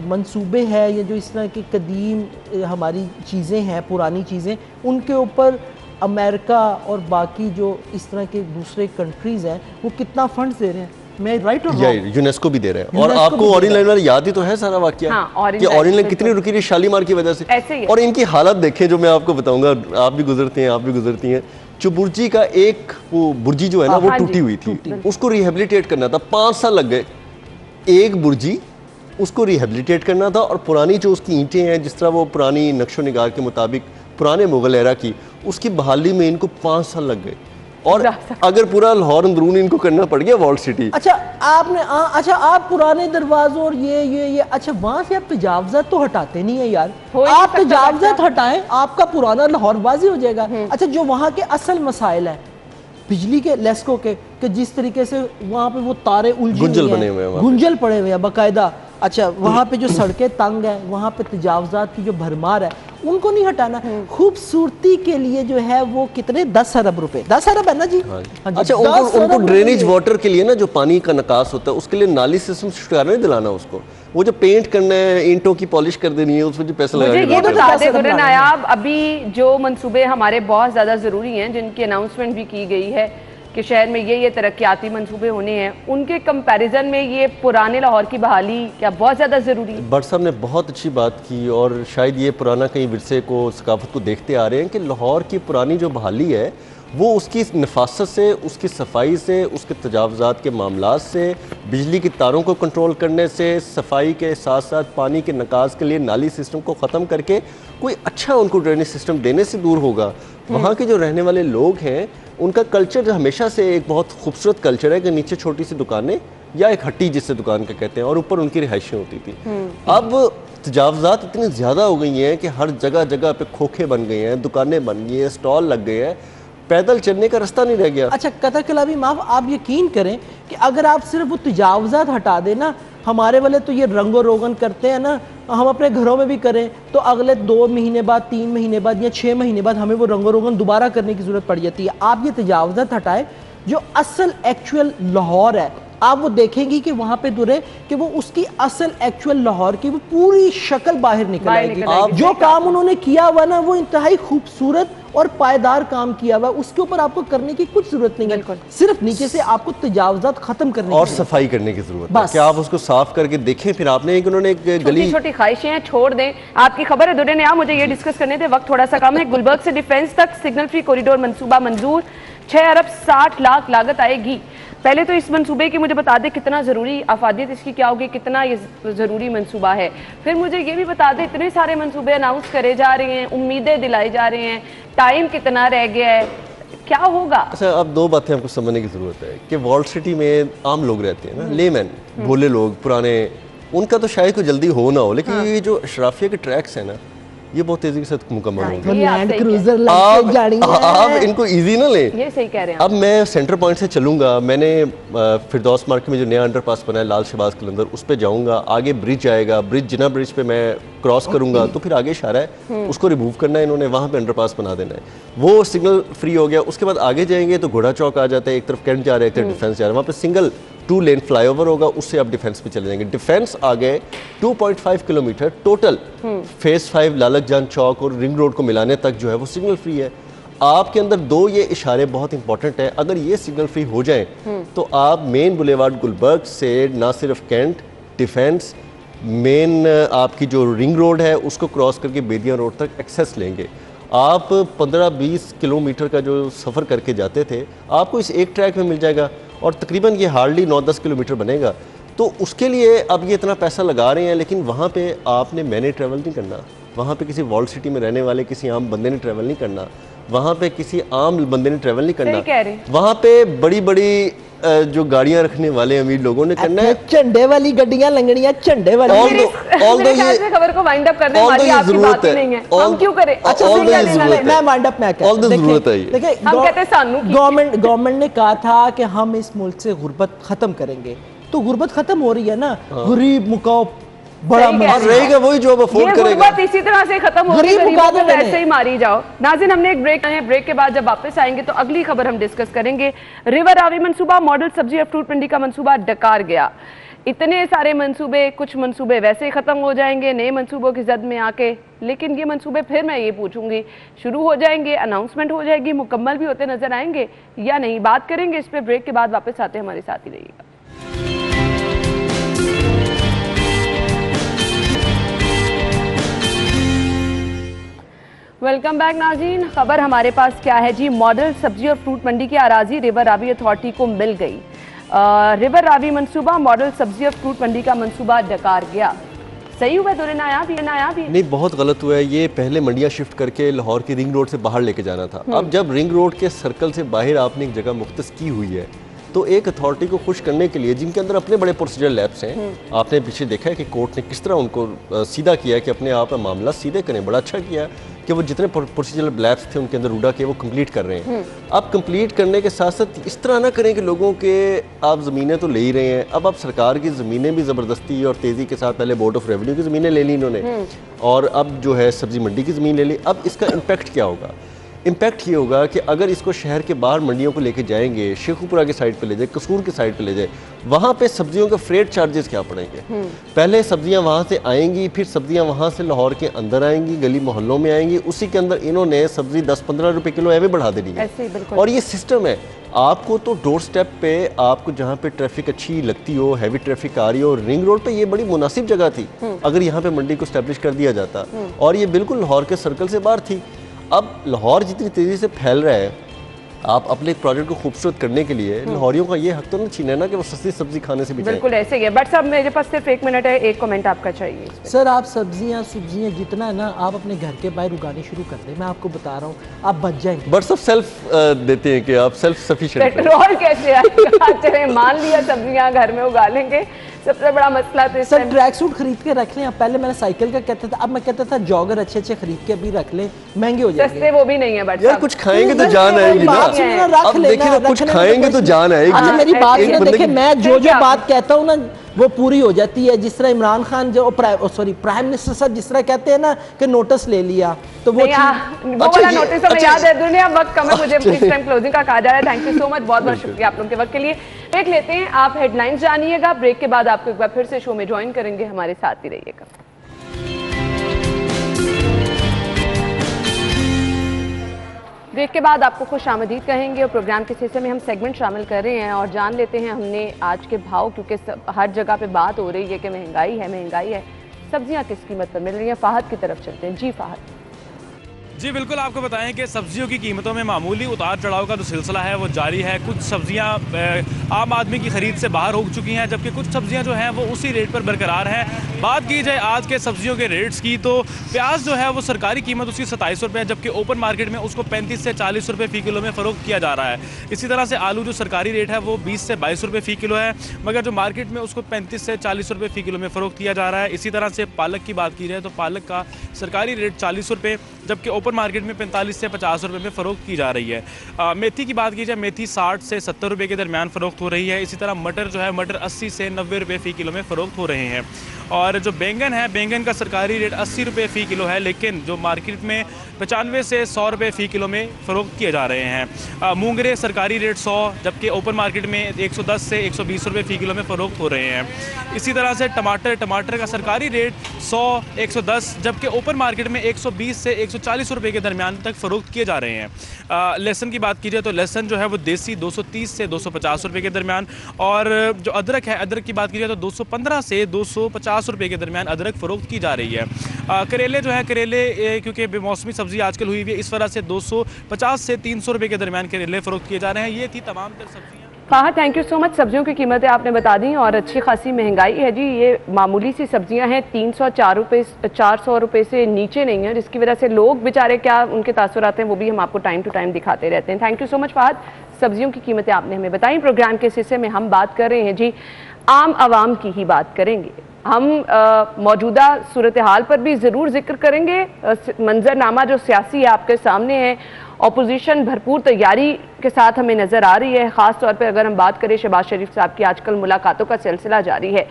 मंसूबे हैं या जो इस तरह की कदीम हमारी चीज़ें हैं, पुरानी चीज़ें, उनके ऊपर अमेरिका और बाकी जो इस तरह के दूसरे कंट्रीज़ हैं वो कितना फंड्स दे रहे हैं? मैं राइट और रॉन्ग? यूनेस्को भी दे रहे हैं। और आपको ऑरेंज लाइन वाला याद ही तो है सारा वाकया, कि ऑरेंज लाइन कितनी रुकी थी शालीमार की वजह से। और इनकी हालत देखें जो मैं आपको बताऊंगा, आप भी गुजरते हैं, आप भी गुजरती हैं। जो बुर्जी का एक वो बुर्जी जो है ना वो टूटी हुई थी, उसको रिहेबिलिटेट करना था, 5 साल लग गए। एक बुर्जी उसको रिहेबिलिटेट करना था, और पुरानी जो उसकी ईंटें हैं, जिस तरह वो पुरानी नक्शो निगार के मुताबिक पुराने मुगल एरा की, उसकी बहाली में इनको 5 साल लग गए। और अगर पूरा लाहौर अंदरून इनको करना पड़ गया वॉल सिटी। अच्छा आप पुराने दरवाजों और ये अच्छा वहां से आप तजावजात तो हटाते नहीं है यार, आप तजावजात हटाएं, आपका पुराना लाहौर वाजी हो जाएगा। अच्छा, जो वहां के असल मसाइल है बिजली के, लेस्को के, कि जिस तरीके से वहां पे वो तारे गुंजल बने हुए हैं, गुंजल पड़े हुए हैं बाकायदा। अच्छा, वहाँ पे जो सड़कें तंग है, वहाँ पे तजावजात की जो भरमार है, उनको नहीं हटाना। खूबसूरती के लिए जो है वो कितने 10 अरब रुपए, 10 अरब है ना जी? हाँ जी। अच्छा, उनको ड्रेनेज वाटर के लिए ना जो पानी का निकास होता है उसके लिए नाली सिस्टम छुटकारा नहीं दिलाना उसको, वो जो पेंट करना है, ईंटों की पॉलिश कर देनी है, उसमें जो पैसा मुझे लगाना ये बता दें दुर्रे नायाब, अभी जो मंसूबे हमारे बहुत ज़्यादा ज़रूरी हैं, जिनकी अनाउंसमेंट भी की गई है कि शहर में ये तरक्याती मंसूबे होने हैं, उनके कंपैरिजन में ये पुराने लाहौर की बहाली क्या बहुत ज़्यादा ज़रूरी है? भट्ट साहब ने बहुत अच्छी बात की, और शायद ये पुराना कहीं विरसे को, सकाफत को देखते आ रहे हैं कि लाहौर की पुरानी जो बहाली है वो उसकी नफासत से, उसकी सफाई से, उसके तजावज़ात के मामलात से, बिजली की तारों को कंट्रोल करने से, सफाई के साथ साथ पानी के निकास के लिए नाली सिस्टम को ख़त्म करके कोई अच्छा उनको ड्रेनेज सिस्टम देने से दूर होगा। वहाँ के जो रहने वाले लोग हैं उनका कल्चर हमेशा से एक बहुत खूबसूरत कल्चर है कि नीचे छोटी सी दुकानें या एक हट्टी जिससे दुकान का कहते हैं और ऊपर उनकी रिहाइशें होती थी। अब तजावज़ात इतनी ज़्यादा हो गई हैं कि हर जगह जगह पे खोखे बन गए हैं, दुकानें बन गई हैं, स्टॉल लग गए हैं, पैदल चलने का रास्ता नहीं रह गया। अच्छा कतर कलामी माफ, आप यकीन करें कि अगर आप सिर्फ वो तजावज़ात हटा देना, हमारे वाले तो ये रंगो रोगन करते हैं ना, हम अपने घरों में भी करें तो अगले 2 महीने बाद, 3 महीने बाद या 6 महीने बाद हमें वो रंगो रोगन दोबारा करने की ज़रूरत पड़ जाती है। आप ये तजावज़ात हटाएं, जो असल एक्चुअल लाहौर है आप वो देखेंगी कि वहाँ पे दुरे कि वो उसकी असल एक्चुअल लाहौर की वो पूरी शक्ल बाहर निकल आएगी। जो काम उन्होंने किया हुआ ना वो इंतहाई खूबसूरत और पायदार काम किया हुआ, उसके ऊपर आपको करने की कुछ जरूरत नहीं है, सिर्फ नीचे से आपको तजावज़ात खत्म करने और सफाई करने की जरूरत है कि आप उसको साफ करके देखें। फिर आपने उन्होंने एक गली, छोटी ख्वाहिशें हैं, छोड़ दें। आपकी खबर है दुर्रे नायाब, मुझे ये डिस्कस करने थे, वक्त थोड़ा सा कम है। गुलबर्ग से डिफेंस तक सिग्नल फ्री कॉरिडोर मंसूबा मंजूर, 6 अरब 60 लाख लागत आएगी। पहले तो इस मंसूबे की मुझे बता दें कितना ज़रूरी, अफादियत इसकी क्या होगी, कितना ये ज़रूरी मंसूबा है। फिर मुझे ये भी बता दें इतने सारे मंसूबे अनाउंस करे जा रहे हैं, उम्मीदें दिलाई जा रहे हैं, टाइम कितना रह गया है, क्या होगा? अच्छा, अब 2 बातें हमको समझने की ज़रूरत है कि वॉल सिटी में आम लोग रहते हैं ना, लेमैन, भोले लोग, पुराने, उनको तो शायद कोई जल्दी हो ना हो, लेकिन ये जो अशराफिया के ट्रैक्स हैं ना, ये बहुत तेजी के साथ मुकम्मल होंगे। लैंड क्रूजर आप इनको इजी ना लें। ये सही कह रहे हैं। अब मैं सेंटर पॉइंट से चलूंगा, मैंने फिरदौस मार्केट में जो नया अंडरपास बना है लाल शहबाज कलंदर, उस पे जाऊंगा, आगे ब्रिज आएगा, ब्रिज जिना ब्रिज पे मैं क्रॉस करूंगा तो फिर आगे इशारा है उसको रिमूव करना है, इन्होंने वहाँ पे अंडरपास बना देना है, वो सिग्नल फ्री हो गया। उसके बाद आगे जाएंगे तो घोड़ा चौक आ जाता है, एक तरफ कैंट जा रहा है, एक तरफ डिफेंस जा रहा है, वहाँ पे सिंगल 2 लेन फ्लाईओवर होगा, उससे आप डिफेंस पे चले जाएंगे। डिफेंस आ गए 2.5 किलोमीटर टोटल फेज 5 लालक जान चौक और रिंग रोड को मिलाने तक जो है वो सिग्नल फ्री है। आपके अंदर 2 ये इशारे बहुत इंपॉर्टेंट है, अगर ये सिग्नल फ्री हो जाए तो आप मेन बुलेवार्ड गुलबर्ग से ना सिर्फ कैंट, डिफेंस, मेन आपकी जो रिंग रोड है उसको क्रॉस करके बेदिया रोड तक एक्सेस लेंगे। आप 15-20 किलोमीटर का जो सफ़र करके जाते थे आपको इस एक ट्रैक में मिल जाएगा और तकरीबन ये हार्डली 9-10 किलोमीटर बनेगा। तो उसके लिए अब ये इतना पैसा लगा रहे हैं, लेकिन वहाँ पे आपने मैंने ट्रैवल नहीं करना, वहाँ पे किसी वॉल सिटी में रहने वाले किसी आम बंदे ने ट्रैवल नहीं करना, वहाँ पे किसी आम बंदे ने ट्रैवल नहीं करना, वहाँ पे बड़ी बड़ी जो गाड़ियां रखने वाले अमीर लोगों ने करना है। झंडे वाली गड्डियां लंगड़ियां झंडे वाली। ये खबर को वाइंड अप करने वाली आपकी बात नहीं है, हम क्यों करें? अच्छा मैं वाइंड अप मैं देखिए हम कहते हैं सानू गवर्नमेंट ने कहा था कि हम इस मुल्क से गुर्बत खत्म करेंगे, तो गुर्बत खत्म हो रही है ना, गरीब मुकाओ बड़ा रहेगा वही जो अब अफोर्ड करेगा, इसी तरह से खत्म हो रही है, ऐसे ही मारी जाओ। नाज़रीन हमने एक ब्रेक है, ब्रेक के बाद जब वापस आएंगे तो अगली खबर हम डिस्कस करेंगे। रिवर रावी मंसूबा, मॉडल सब्जी और फ्रूट मंडी का मंसूबा डकार गया। इतने सारे मंसूबे, कुछ मंसूबे वैसे ही खत्म हो जाएंगे नए मंसूबों की जद में आके, लेकिन ये मंसूबे फिर मैं ये पूछूंगी शुरू हो जाएंगे, अनाउंसमेंट हो जाएगी, मुकम्मल भी होते नजर आएंगे या नहीं? बात करेंगे इस पर ब्रेक के बाद, वापस आते हमारे साथ ही रहिएगा। वेलकम बैक नाज़रीन, खबर हमारे पास क्या है जी? मॉडल सब्जी और फ्रूट मंडी की अराजी रिवर रावी अथॉरिटी को मिल गई। रिवर रावी मंसूबा, मॉडल सब्जी और फ्रूट मंडी का मंसूबा डकार गया। सही हुआ दुर्रे नायाब? नहीं, बहुत गलत हुआ है। ये पहले मंडियां शिफ्ट करके लाहौर की रिंग रोड से बाहर लेके जाना था। अब जब रिंग रोड के सर्कल से बाहर आपने एक जगह मुख्तस की हुई है तो एक अथॉरिटी को खुश करने के लिए, जिनके अंदर अपने बड़े प्रोसीजर लैब्स हैं, आपने पीछे देखा है कि कोर्ट ने किस तरह उनको सीधा किया कि अपने आप मामला सीधे करें, बड़ा अच्छा किया कि वो जितने प्रोसीजरल लैब्स थे उनके अंदर रूडा के वो कंप्लीट कर रहे हैं। अब कंप्लीट करने के साथ साथ इस तरह ना करें कि लोगों के आप ज़मीनें तो ले ही रहे हैं, अब आप सरकार की ज़मीनें भी ज़बरदस्ती और तेज़ी के साथ, पहले बोर्ड ऑफ रेवेन्यू की ज़मीनें ले ली इन्होंने और अब जो है सब्ज़ी मंडी की ज़मीन ले ली। अब इसका इम्पैक्ट क्या होगा? इम्पैक्ट ये होगा कि अगर इसको शहर के बाहर मंडियों को लेके जाएंगे, शेखुपुरा की साइड पे ले जाए, कसूर की साइड पे ले जाए, वहाँ पे सब्जियों के फ्रेट चार्जेस क्या पड़ेंगे? पहले सब्जियाँ वहाँ से आएंगी, फिर सब्जियाँ वहाँ से लाहौर के अंदर आएंगी, गली मोहल्लों में आएंगी, उसी के अंदर इन्होंने सब्जी 10-15 रुपए किलो एवं बढ़ा देनी है। और ये सिस्टम है, आपको तो डोर स्टेप पे, आपको जहाँ पे ट्रैफिक अच्छी लगती हो, हैवी ट्रैफिक आ रही हो, रिंग रोड पे ये बड़ी मुनासिब जगह थी अगर यहाँ पे मंडी को स्टैब्लिश कर दिया जाता, और ये बिल्कुल लाहौर के सर्कल से बाहर थी। अब लाहौर जितनी तेज़ी से फैल रहा है, आप अपने एक प्रोजेक्ट को खूबसूरत करने के लिए लाहौरियों का ये हक तो नहीं छीना ना कि वो सस्ती सब्जी खाने से भी बिल्कुल ऐसे ही है। बट साहब मेरे पास सिर्फ 1 मिनट है, एक कमेंट आपका चाहिए। सर आप सब्जियां जितना है ना आप अपने घर के बाहर उगानी शुरू कर दें, मैं आपको बता रहा हूँ आप बच जाएंगे। बट सब सेल्फ देते हैं कि आप सेल्फ सफिशिएंट। पेट्रोल कैसे आएगा? चले मान लिया सब्जियां घर में उगा लेंगे, सबसे बड़ा मसला तो सर ट्रैक सूट खरीद के रख लें। पहले मैंने साइकिल का कहता था, अब मैं कहता था जॉगर अच्छे अच्छे खरीद के अभी रख लें, महंगे हो जाएंगे। सस्ते वो भी नहीं है बट यार कुछ खाएंगे तो जान आएगी ना। अब देखिए ना, कुछ खाएंगे तो जान आएगी। अच्छा मेरी बात सुनो, देखिए मैं जो बात कहता हूँ ना वो पूरी हो जाती है। जिस तरह इमरान खान जो प्राइम मिनिस्टर साहब जिस तरह कहते हैं ना कि नोटिस ले लिया, तो वो वाला नोटिस हमें याद है। दुनिया वक्त कम है, मुझे इस टाइम क्लोजिंग का कहा जा रहा है। थैंक यू सो मच, बहुत बहुत शुक्रिया आप लोगों के वक्त के लिए। ब्रेक लेते हैं, आप हेडलाइंस जानिएगा, ब्रेक के बाद आपको एक बार फिर से शो में ज्वाइन करेंगे, हमारे साथ ही रहिएगा। ब्रेक के बाद आपको खुश आमदीद कहेंगे और प्रोग्राम के हिस्से में हम सेगमेंट शामिल कर रहे हैं और जान लेते हैं हमने आज के भाव, क्योंकि हर जगह पे बात हो रही है कि महंगाई है, सब्जियां किस कीमत पर मिल रही हैं। फाहद की तरफ चलते हैं। जी फाहद। जी बिल्कुल, आपको बताएं कि सब्जियों की कीमतों में मामूली उतार चढ़ाव का जो सिलसिला है वो जारी है। कुछ सब्जियां आम आदमी की ख़रीद से बाहर हो चुकी हैं, जबकि कुछ सब्जियां जो हैं वो उसी रेट पर बरकरार हैं। बात की जाए आज के सब्जियों के रेट्स की, तो प्याज जो है वो सरकारी कीमत उसकी 27 रुपये है, जबकि ओपन मार्केट में उसको 35 से 40 रुपये फ़ी किलो में फ़रोख्त किया जा रहा है। इसी तरह से आलू जो सरकारी रेट है वो 20 से 22 रुपये फ़ी किलो है, मगर जो मार्केट में उसको 35 से 40 रुपये फ़ी किलो में फ़रोख्त किया जा रहा है। इसी तरह से पालक की बात की जाए तो पालक का सरकारी रेट 40 रुपये, जबकि ओपन मार्केट में 45 से 50 रुपये में फ़रोख्त की जा रही है। मेथी की बात की जाए, मेथी 60 से 70 रुपये के दरमियान फ़रोख्त हो रही है। इसी तरह मटर जो है, मटर 80 से 90 रुपये फ़ी किलो में फ़रोख्त हो रहे हैं। और जो बैंगन है, बैंगन का सरकारी रेट 80 रुपये फ़ी किलो है, लेकिन जो मार्केट में 95 से 100 रुपये फ़ी किलो में फ़रोख्त किए जा रहे हैं। मूंगरे सरकारी रेट 100, जबकि ओपन मार्केट में 110 से 120 रुपये फ़ी किलो में फ़रोख्त हो रहे हैं। इसी तरह से टमाटर का सरकारी रेट 100, 110, जबकि ओपन मार्केट में 120 से 140 रुपये के दरमियान तक फ़रोख्त किए जा रहे हैं। लहसुन की बात की जाए तो लहसुन जो है वो देसी 230 से 250 रुपये के दरमियान, और जो अदरक है, अदरक की बात की जाए तो 215 से 250 रुपये के दरमियान अदरक फ़रोख्त की जा रही है। करेले जो है, करेले क्योंकि बेमौसमी सब्ज़ी आजकल हुई हुई है, इस वजह से 250 से 300 रुपये के दरमियान करेले फ़रोख्त किए जा रहे हैं। ये थी तमाम तर सब्जियाँ। हाँ, थैंक यू सो मच। सब्जियों की कीमतें आपने बता दी और अच्छी खासी महंगाई है जी। ये मामूली सी सब्जियां हैं, 400 रुपये से नीचे नहीं है, जिसकी वजह से लोग बेचारे क्या उनके तासुरात हैं वो भी हम आपको टाइम टू टाइम दिखाते रहते हैं। Thank you so much Fahad, सब्जियों की कीमतें आपने हमें बताई। प्रोग्राम के हिस्से में हम बात कर रहे हैं जी, आम आवाम की ही बात करेंगे। हम मौजूदा सूरत हाल पर भी ज़रूर जिक्र करेंगे। मंजरनामा जो सियासी है आपके सामने है, ऑपोजिशन भरपूर तैयारी के साथ हमें नज़र आ रही है। ख़ास तौर पे अगर हम बात करें शहबाज शरीफ साहब की, आजकल मुलाकातों का सिलसिला जारी है,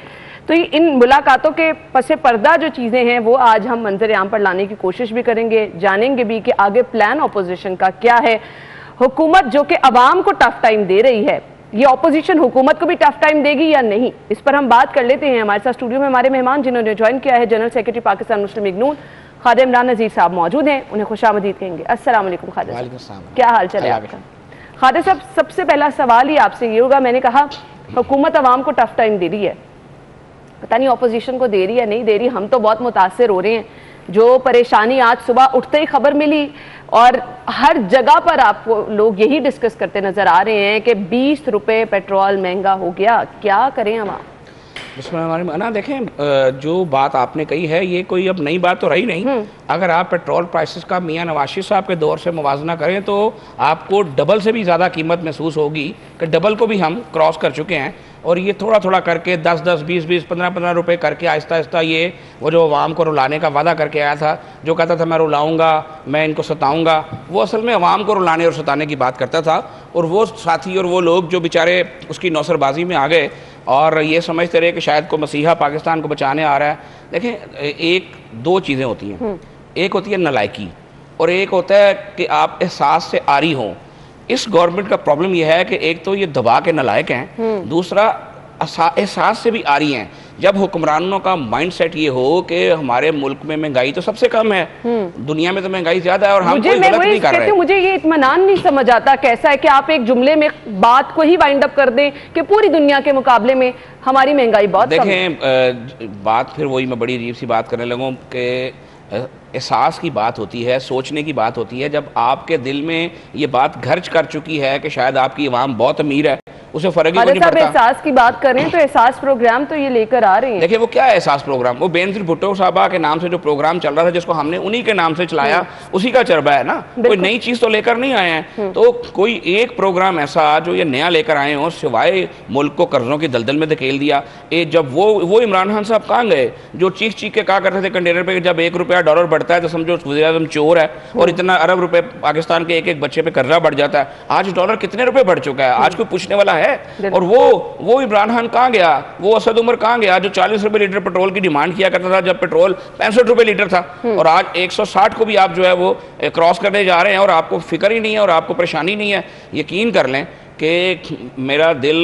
तो इन मुलाकातों के पसे पर्दा जो चीज़ें हैं वो आज हम मंजर आम पर लाने की कोशिश भी करेंगे, जानेंगे भी कि आगे प्लान ऑपोजिशन का क्या है। हुकूमत जो कि अवाम को टफ टाइम दे रही है, ये ऑपोजिशन हुकूमत को भी टफ टाइम देगी या नहीं, इस पर हम बात कर लेते हैं। हमारे साथ स्टूडियो में हमारे मेहमान जिन्होंने ज्वाइन किया है, जनरल सेक्रेटरी पाकिस्तान मुस्लिम लीग नून खादिम इमरान नज़ीर साहब मौजूद हैं, उन्हें खुशामदीद कहेंगे। अस्सलाम वालेकुम खादिम साहब, क्या हाल चाल है आपका? खादिम साहब, सबसे पहला सवाल ही आपसे ये होगा, मैंने कहा हुकूमत अवाम को टफ टाइम दे रही है, पता नहीं ऑपोजिशन को दे रही है नहीं दे रही, हम तो बहुत मुतासर हो रहे हैं। जो परेशानी आज सुबह उठते ही खबर मिली और हर जगह पर आपको लोग यही डिस्कस करते नजर आ रहे हैं कि 20 रुपये पेट्रोल महंगा हो गया, क्या करें हम? ना देखें, जो बात आपने कही है ये कोई अब नई बात तो रही नहीं। अगर आप पेट्रोल प्राइसेस का मियां नवाज शरीफ साहब के दौर से मुवाजना करें तो आपको डबल से भी ज़्यादा कीमत महसूस होगी कि डबल को भी हम क्रॉस कर चुके हैं। और ये थोड़ा थोड़ा करके 10-10, 20-20, 15-15 रुपए करके आहिस्ता आहिस्ता ये वो जो अवाम को रुलाने का वादा करके आया था, जो कहता था मैं रुलाऊंगा, मैं इनको सताऊंगा, वो असल में अवाम को रुलाने और सताने की बात करता था। और वो साथी और वो लोग जो बेचारे उसकी नौसरबाजी में आ गए और ये समझते रहे कि शायद को मसीहा पाकिस्तान को बचाने आ रहा है। देखें, एक दो चीज़ें होती हैं, एक होती है नलायकी और एक होता है कि आप एहसास से आरी हों। इस गवर्नमेंट का प्रॉब्लम यह है कि एक तो ये दबा के नलायक हैं, दूसरा एहसास से भी आरी हैं। जब हुक्मरानों का माइंडसेट ये हो कि हमारे मुल्क में महंगाई तो सबसे कम है, दुनिया में तो महंगाई ज्यादा है और हम कोई गलत नहीं कर रहे। मुझे ये इत्मीनान नहीं समझ आता कैसा है कि आप एक जुमले में बात को ही वाइंड अप कर दें कि पूरी दुनिया के मुकाबले में हमारी महंगाई बहुत कम है। देखें, बात फिर वही मैं बड़ी अजीब सी बात करने लगूँ कि एहसास की बात होती है, सोचने की बात होती है। जब आपके दिल में ये बात घर्ज कर चुकी है कि शायद आपकी आवाम बहुत अमीर है, उसे फर्क ही नहीं पड़ता। एहसास की बात कर रहे हैं तो एहसास प्रोग्राम तो ये लेकर आ रहे हैं। देखिए वो क्या है एहसास प्रोग्राम, वो बेनजीर भुट्टो साहबा के नाम से जो प्रोग्राम चल रहा था, जिसको हमने उन्हीं के नाम से चलाया, उसी का चरबा है ना। कोई नई चीज तो लेकर नहीं आए हैं। तो कोई एक प्रोग्राम ऐसा जो ये नया लेकर आए हो सिवाय मुल्क को कर्जों की दलदल में धकेल दिया। जब वो इमरान खान साहब कहाँ गए जो चीख चीख के कहा करते थे कंटेनर पे, जब $1 बढ़ता है तो समझो वज़ीर आज़म चोर है और इतना अरब रुपए पाकिस्तान के एक एक बच्चे पे कर्जा बढ़ जाता है। आज डॉलर कितने रुपए बढ़ चुका है, आज कोई पूछने वाला है? और वो इमरान खान कहाँ गया, वो असद उमर कहाँ गया जो 40 रुपए लीटर पेट्रोल की डिमांड किया करता था जब पेट्रोल 65 रुपए लीटर था, और आज 160 को भी आप जो है वो क्रॉस करने जा रहे हैं और आपको फिक्र ही नहीं है और आपको परेशानी नहीं है। यकीन कर लें कि मेरा दिल,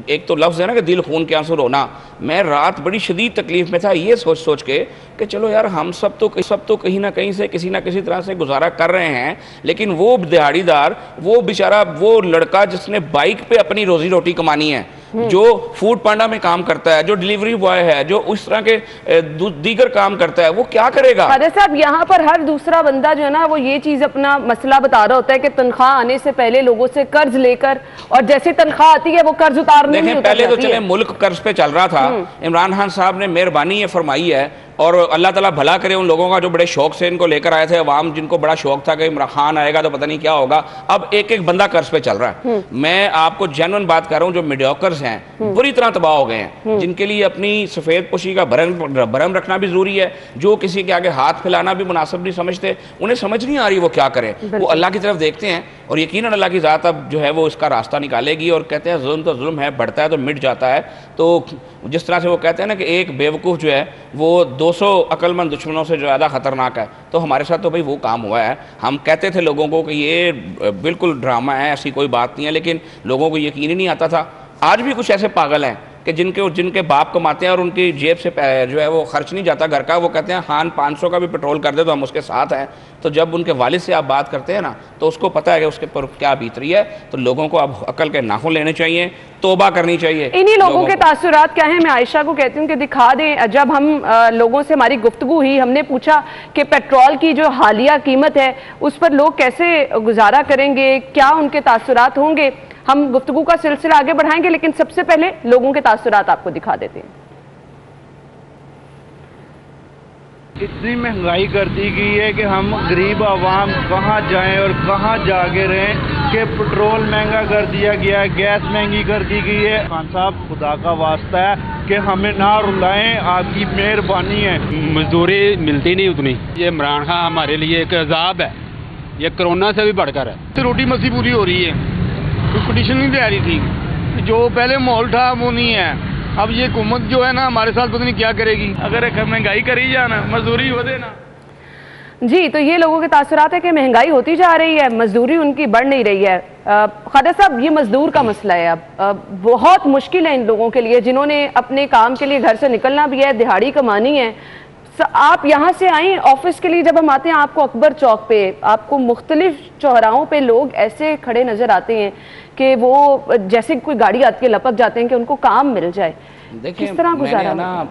एक तो लफ्ज़ है ना कि दिल खून के आंसू रोना, मैं रात बड़ी शदीद तकलीफ में था ये सोच सोच के कि चलो यार हम सब तो कहीं ना कहीं से किसी ना किसी तरह से गुजारा कर रहे हैं, लेकिन वो दिहाड़ीदार, वो बेचारा, वो लड़का जिसने बाइक पे अपनी रोजी रोटी कमानी है, जो फूड पांडा में काम करता है, जो डिलीवरी बॉय है, जो उस तरह के दीगर काम करता है, वो क्या करेगा? फादर साहब, यहाँ पर हर दूसरा बंदा जो है ना वो ये चीज अपना मसला बता रहा होता है कि तनख्वाह आने से पहले लोगों से कर्ज लेकर, और जैसे तनख्वाह आती है वो कर्ज उतारने में पहले तो चले मुल्क कर्ज पे चल रहा था। इमरान खान साहब ने मेहरबानी ये फरमाई है और अल्लाह ताला भला करे उन लोगों का जो बड़े शौक से इनको लेकर आए थे, अवाम जिनको बड़ा शौक था कि इमरान खान आएगा तो पता नहीं क्या होगा। अब एक एक बंदा कर्ज पे चल रहा है। मैं आपको जेन्युइन बात कर रहा हूँ, जो मीडियोकर्स हैं बुरी तरह तबाह हो गए हैं, जिनके लिए अपनी सफेद पोशी का भरम रखना भी जरूरी है, जो किसी के आगे हाथ फैलाना भी मुनासिब नहीं समझते, उन्हें समझ नहीं आ रही वो क्या करें। वो अल्लाह की तरफ देखते हैं और यकीनन अल्लाह की ज़ात अब जो है वो इसका रास्ता निकालेगी। और कहते हैं जुल्म तो जुल्म है, बढ़ता है तो मिट जाता है। तो जिस तरह से वो कहते हैं ना कि एक बेवकूफ़ जो है वो 200 अक्लमंद दुश्मनों से ज़्यादा ख़तरनाक है, तो हमारे साथ तो भाई वो काम हुआ है। हम कहते थे लोगों को कि ये बिल्कुल ड्रामा है, ऐसी कोई बात नहीं है, लेकिन लोगों को यकीन ही नहीं आता था। आज भी कुछ ऐसे पागल हैं कि जिनके बाप कमाते हैं और उनकी जेब से जो है वो खर्च नहीं जाता घर का, वो कहते हैं खान 500 का भी पेट्रोल कर दे तो हम उसके साथ हैं। तो जब उनके वालिद से आप बात करते हैं ना तो उसको पता है कि उसके पर क्या बीत रही है। तो लोगों को अब अकल के नाखून लेने चाहिए, तौबा करनी चाहिए। इन्हीं लोगों के तासुरात क्या है, मैं आयशा को कहती हूँ कि दिखा दें। जब हम लोगों से हमारी गुफ्तगू हुई, हमने पूछा कि पेट्रोल की जो हालिया कीमत है उस पर लोग कैसे गुजारा करेंगे, क्या उनके तासुरात होंगे। हम गुफ्तगू का सिलसिला आगे बढ़ाएंगे, लेकिन सबसे पहले लोगों के तासुरात आपको दिखा देते हैं। इतनी महंगाई कर दी गई है कि हम गरीब आवाम कहाँ जाएं और कहाँ जाके रहें कि पेट्रोल महंगा कर दिया गया है, गैस महंगी कर दी गई है। खान साहब, खुदा का वास्ता है कि हमें ना रुलाएं, आपकी मेहरबानी है। मजदूरी मिलती नहीं उतनी। ये इमरान खान हमारे लिए एक अजाब है, ये कोरोना से भी बढ़कर है। तो रोटी मसी पूरी हो रही है, कोई कंडीशन नहीं दे रही थी, जो पहले माहौल था वो नहीं है। अब ये हुकूमत जो है ना हमारे साथ पता नहीं क्या करेगी। अगर महंगाई करी जाना, मजदूरी हो देना। जी, तो ये लोगों के तासुरात है कि महंगाई होती जा रही है, मजदूरी उनकी बढ़ नहीं रही है। खादर साहब, ये मजदूर का मसला है। अब बहुत मुश्किल है इन लोगों के लिए जिन्होंने अपने काम के लिए घर से निकलना भी है, दिहाड़ी कमानी है। आप यहाँ से आए ऑफिस के लिए, जब हम आते हैं आपको अकबर चौक पे, आपको मुख्तलिफ चौराहों पे लोग ऐसे खड़े नजर आते हैं कि वो जैसे कोई गाड़ी आती है लपक जाते हैं कि उनको काम मिल जाए। देखिए, मैंने ना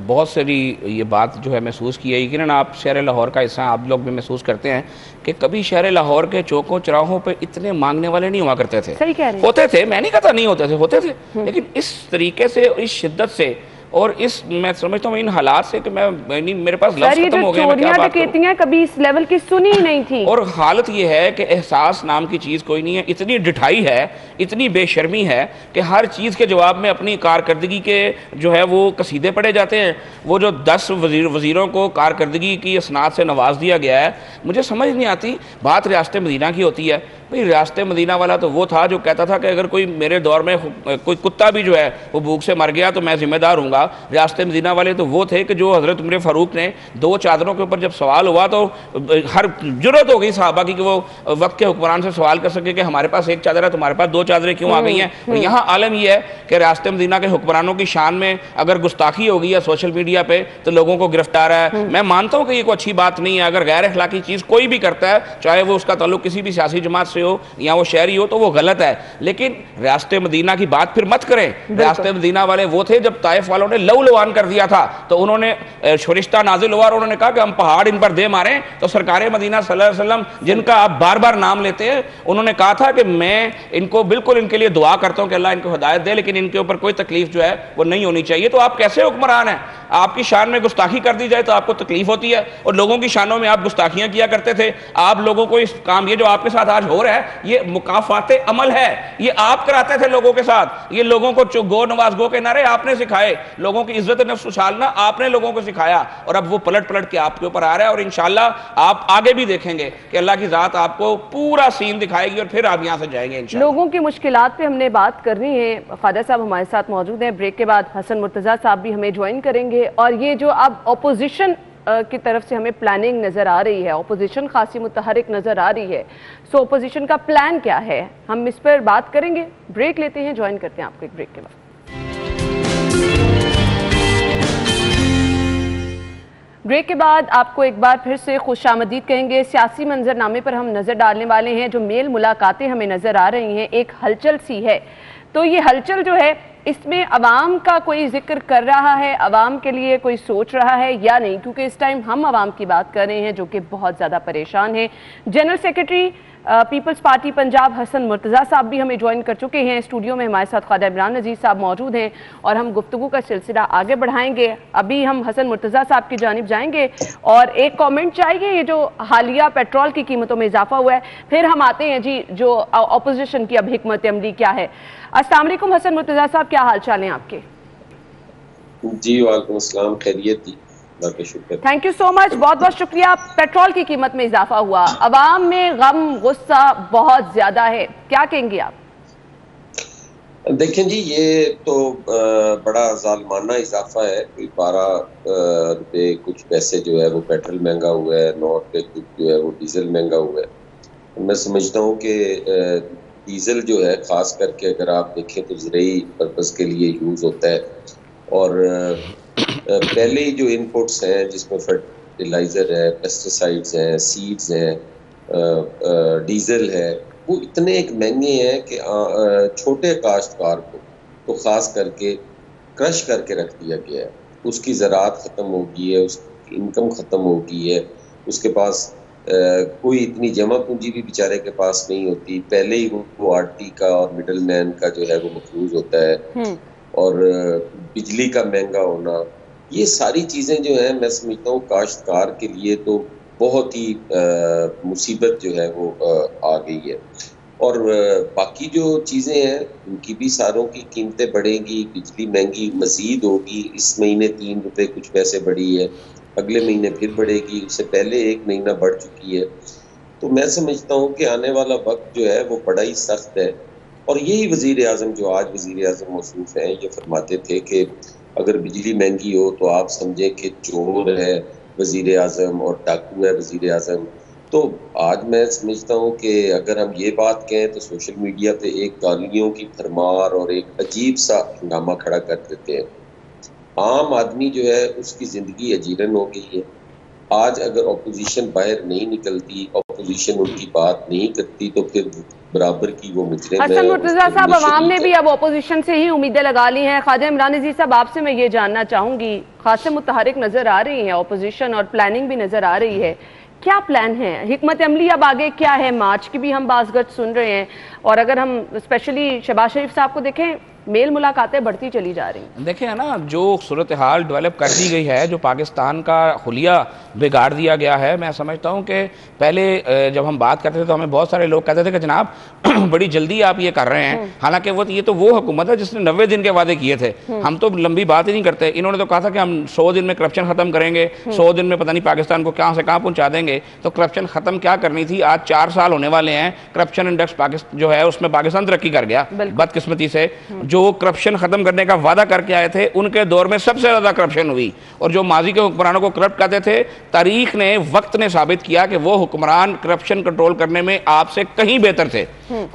बहुत सारी ये बात जो है महसूस की है, यकीनन आप शहर लाहौर का हिस्सा, आप लोग भी महसूस करते हैं कि कभी शहर लाहौर के चौकों चौराहों पे इतने मांगने वाले नहीं हुआ करते थे। सही कह रहे हैं। होते थे, मैं नहीं कहता नहीं होते थे, होते थे, लेकिन इस तरीके से, इस शिद्दत से और इस मैं समझता हूँ इन हालात से कि मेरे पास लफ्ज़ खत्म हो गए, मैं क्या बात करूं। कभी इस लेवल की सुनी ही नहीं थी। और हालत ये है कि एहसास नाम की चीज़ कोई नहीं है, इतनी डिठाई है, इतनी बेशर्मी है कि हर चीज़ के जवाब में अपनी कारकर्दगी के जो है वो कसीदे पढ़े जाते हैं। वो जो 10 वज़ीरों को कारकर्दगी की इसनाद से नवाज दिया गया है, मुझे समझ नहीं आती। बात रियासत मदीना की होती है, भाई रियासत मदीना वाला तो वो था जो कहता था कि अगर कोई मेरे दौर में कोई कुत्ता भी जो है वो भूख से मर गया तो मैं जिम्मेदार हूँगा। रियासत मदीना वाले तो वो थे कि जो हज़रत उमर फ़ारूक ने 2 चादरों के ऊपर जब सवाल हुआ तो हर जुर्रत हो गई सहाबा की कि वो वक्त के हुक्मरान से सवाल कर सके कि हमारे पास 1 चादर है, तुम्हारे पास 2 चादरें क्यों आ गई हैं। और यहाँ आलम यह है कि रियासत मदीना के हुक्मरानों की शान में अगर गुस्ताखी होगी या सोशल मीडिया पर तो लोगों को गिरफ्तार है। मैं मानता हूँ कि ये कोई अच्छी बात नहीं है। अगर गैर अखलाकी चीज़ कोई भी करता है, चाहे वो उसका ताल्लुक किसी भी सियासी जमात से हो या वो शहरी हो, तो वो गलत है। लेकिन रियासत मदीना की बात फिर मत करें। रियासत मदीना वाले वो थे जब ताइफ वालों ने लहू-लुहान कर दिया था तो उन्होंने फरिश्ता नाजिल हुआ और उन्होंने कहा कि हम पहाड़ इन पर दे मारें। तो सरकार मदीना सल्लल्लाहु अलैहि वसल्लम, जिनका आप बार बार नाम लेते हैं, उन्होंने कहा था कि मैं इनको बिल्कुल इनके लिए दुआ करता हूं कि अल्लाह इनको हिदायत दे, लेकिन इनके ऊपर कोई तकलीफ जो है वो नहीं होनी चाहिए। तो आप कैसे हुक्मरान हैं? आपकी शान में गुस्ताखी कर दी जाए तो आपको तकलीफ होती है, और लोगों की शानों में आप गुस्ताखियां किया करते थे। आप लोगों को इस काम, ये जो आपके साथ आज हो रहा है, ये मुकाफाते अमल है। ये आप कराते थे लोगों के साथ। ये लोगों को गो नवाज गो के नारे आपने सिखाए, लोगों की इज्जत नफ्स उछालना आपने लोगों को सिखाया, और अब वो पलट पलट के आपके ऊपर आ रहा है। और इंशाल्लाह आप आगे भी देखेंगे कि अल्लाह की जात आपको पूरा सीन दिखाएगी और फिर आप यहां से जाएंगे इंशाल्लाह। लोगों की मुश्किलात पे हमने बात करनी है। ख्वाजा साहब हमारे साथ मौजूद हैं। ब्रेक के बाद हसन मुर्तज़ा साहब भी हमें ज्वाइन करेंगे। और ये जो अब अपोजिशन की तरफ से हमें प्लानिंग नज़र आ रही है, अपोजिशन खासी मुतहरिक नज़र आ रही है, सो अपोजिशन का प्लान क्या है, हम इस पर बात करेंगे। ब्रेक लेते हैं, ज्वाइन करते हैं आपको एक ब्रेक के बाद। ब्रेक के बाद आपको एक बार फिर से खुशामदीद कहेंगे। सियासी मंजरनामे पर हम नज़र डालने वाले हैं। जो मेल मुलाकातें हमें नज़र आ रही हैं, एक हलचल सी है। तो ये हलचल जो है, इसमें अवाम का कोई जिक्र कर रहा है, अवाम के लिए कोई सोच रहा है या नहीं? क्योंकि इस टाइम हम अवाम की बात कर रहे हैं जो कि बहुत ज़्यादा परेशान है। जनरल सेक्रेटरी पीपल्स पार्टी पंजाब हसन मुर्तज़ा साहब भी हमें ज्वाइन कर चुके हैं। स्टूडियो में हमारे साथ ख्वाजा इमरान अजीज़ साहब मौजूद हैं और हम गुफ्तगू का सिलसिला आगे बढ़ाएंगे। अभी हम हसन मुर्तज़ा साहब की जानिब जाएंगे और एक कमेंट चाहिए, ये जो हालिया पेट्रोल की कीमतों में इजाफा हुआ है। फिर हम आते हैं जी, जो अपोजिशन की अब हिकमत अमली क्या है। अस्सलाम वालेकुम हसन मुर्तज़ा साहब, क्या हाल चाल हैं आपके? जी वालेकुम अस्सलाम, खैरियत जी, शुक्र। थैंक यू सो मच, बहुत बहुत शुक्रिया। पेट्रोल की कीमत में इजाफा हुआ, अवाम में गम गुस्सा बहुत ज्यादा है, क्या कहेंगे आप? देखें जी, ये तो बड़ा जालमाना इजाफा है। कोई 12 रुपये कुछ पैसे जो है वो पेट्रोल महंगा हुआ है, 9 रुपये कुछ जो है वो डीजल महंगा हुआ है। मैं समझता हूँ कि डीजल जो है ख़ास करके अगर आप देखें तो ज़रूरी पर्पज़ के लिए यूज़ होता है, और पहले ही जो इनपुट्स हैं जिसमें फर्टिलाइज़र है, पेस्टिसाइड्स हैं, सीड्स हैं, डीजल है, वो इतने एक महंगे हैं कि छोटे काश्तकार को तो ख़ास करके क्रश करके रख दिया गया है। उसकी ज़राअत ख़त्म हो गई है, उसकी इनकम ख़त्म हो गई है, उसके पास कोई इतनी जमा पूंजी भी बेचारे के पास नहीं होती। पहले ही वो आरटी का और मिडल मैन का जो है वो मफरूज होता है, और बिजली का महंगा होना, ये सारी चीज़ें जो हैं मैं समझता हूँ काश्तकार के लिए तो बहुत ही मुसीबत जो है वो आ गई है। और बाकी जो चीज़ें हैं उनकी भी सारों की कीमतें बढ़ेंगी, बिजली महंगी मज़ीद होगी। इस महीने 3 रुपये कुछ पैसे बढ़ी है, अगले महीने फिर बढ़ेगी, उससे पहले 1 महीना बढ़ चुकी है। तो मैं समझता हूँ कि आने वाला वक्त जो है वो बड़ा ही सख्त है। और यही वज़ीर आज़म जो आज वज़ीर आज़म मौसूफ हैं, ये फरमाते थे कि अगर बिजली महंगी हो तो आप समझें कि चोर है वज़ीर आज़म और डाकू है वज़ीर आज़म। तो आज मैं समझता हूँ कि अगर हम ये बात कहें तो सोशल मीडिया पे एक गालियों की भरमार और एक अजीब सा हंगामा खड़ा कर देते हैं। आम आदमी जो है उसकी ज़िंदगी अजीरन हो गई है। आज अगर अपोजिशन बाहर नहीं निकलती, अपोजिशन उनकी बात नहीं करती, तो फिर बराबर की वो मुजरिम है। हसन मुर्तज़ा साहब, अवाम ने भी अब अपोजिशन से ही उम्मीदें लगा ली हैं। ख्वाजा इमरान अजीज़ साहब, आपसे मैं ये जानना चाहूँगी, खासे मुतहरिक नज़र आ रही है अपोजिशन और प्लानिंग भी नज़र आ रही है, क्या प्लान है, हिकमत अमली अब आगे क्या है? मार्च की भी हम बाज़गत सुन रहे हैं, और अगर हम स्पेशली शहबाज शरीफ साहब को देखें, मेल मुलाकातें बढ़ती चली जा रही हैं। देखिए ना, जो सूरत हाल डेवलप कर दी गई है, जो पाकिस्तान का हुलिया बिगाड़ दिया गया है, मैं समझता हूँ कि पहले जब हम बात करते थे तो हमें बहुत सारे लोग कहते थे कि जनाब बड़ी जल्दी आप ये कर रहे हैं, हालांकि ये तो वो हुकूमत है जिसने 90 दिन के वादे किए थे। हम तो लंबी बात ही नहीं करते। इन्होंने तो कहा था कि हम 100 दिन में करप्शन खत्म करेंगे, 100 दिन में पता नहीं पाकिस्तान को कहाँ से कहाँ पहुँचा देंगे। तो करप्शन खत्म क्या करनी थी, आज 4 साल होने वाले हैं, करप्शन इंडेक्स पाकिस्तान जो है उसमें पाकिस्तान तरक्की कर गया बदकिस्मती से। जो करप्शन खत्म करने का वादा करके आए थे उनके दौर में सबसे ज्यादा करप्शन हुई, और जो माजी के हुक्मरानों को करप्ट कहते थे, तारीख ने, वक्त ने साबित किया कि वो हुक्मरान करप्शन कंट्रोल करने में आपसे कहीं बेहतर थे।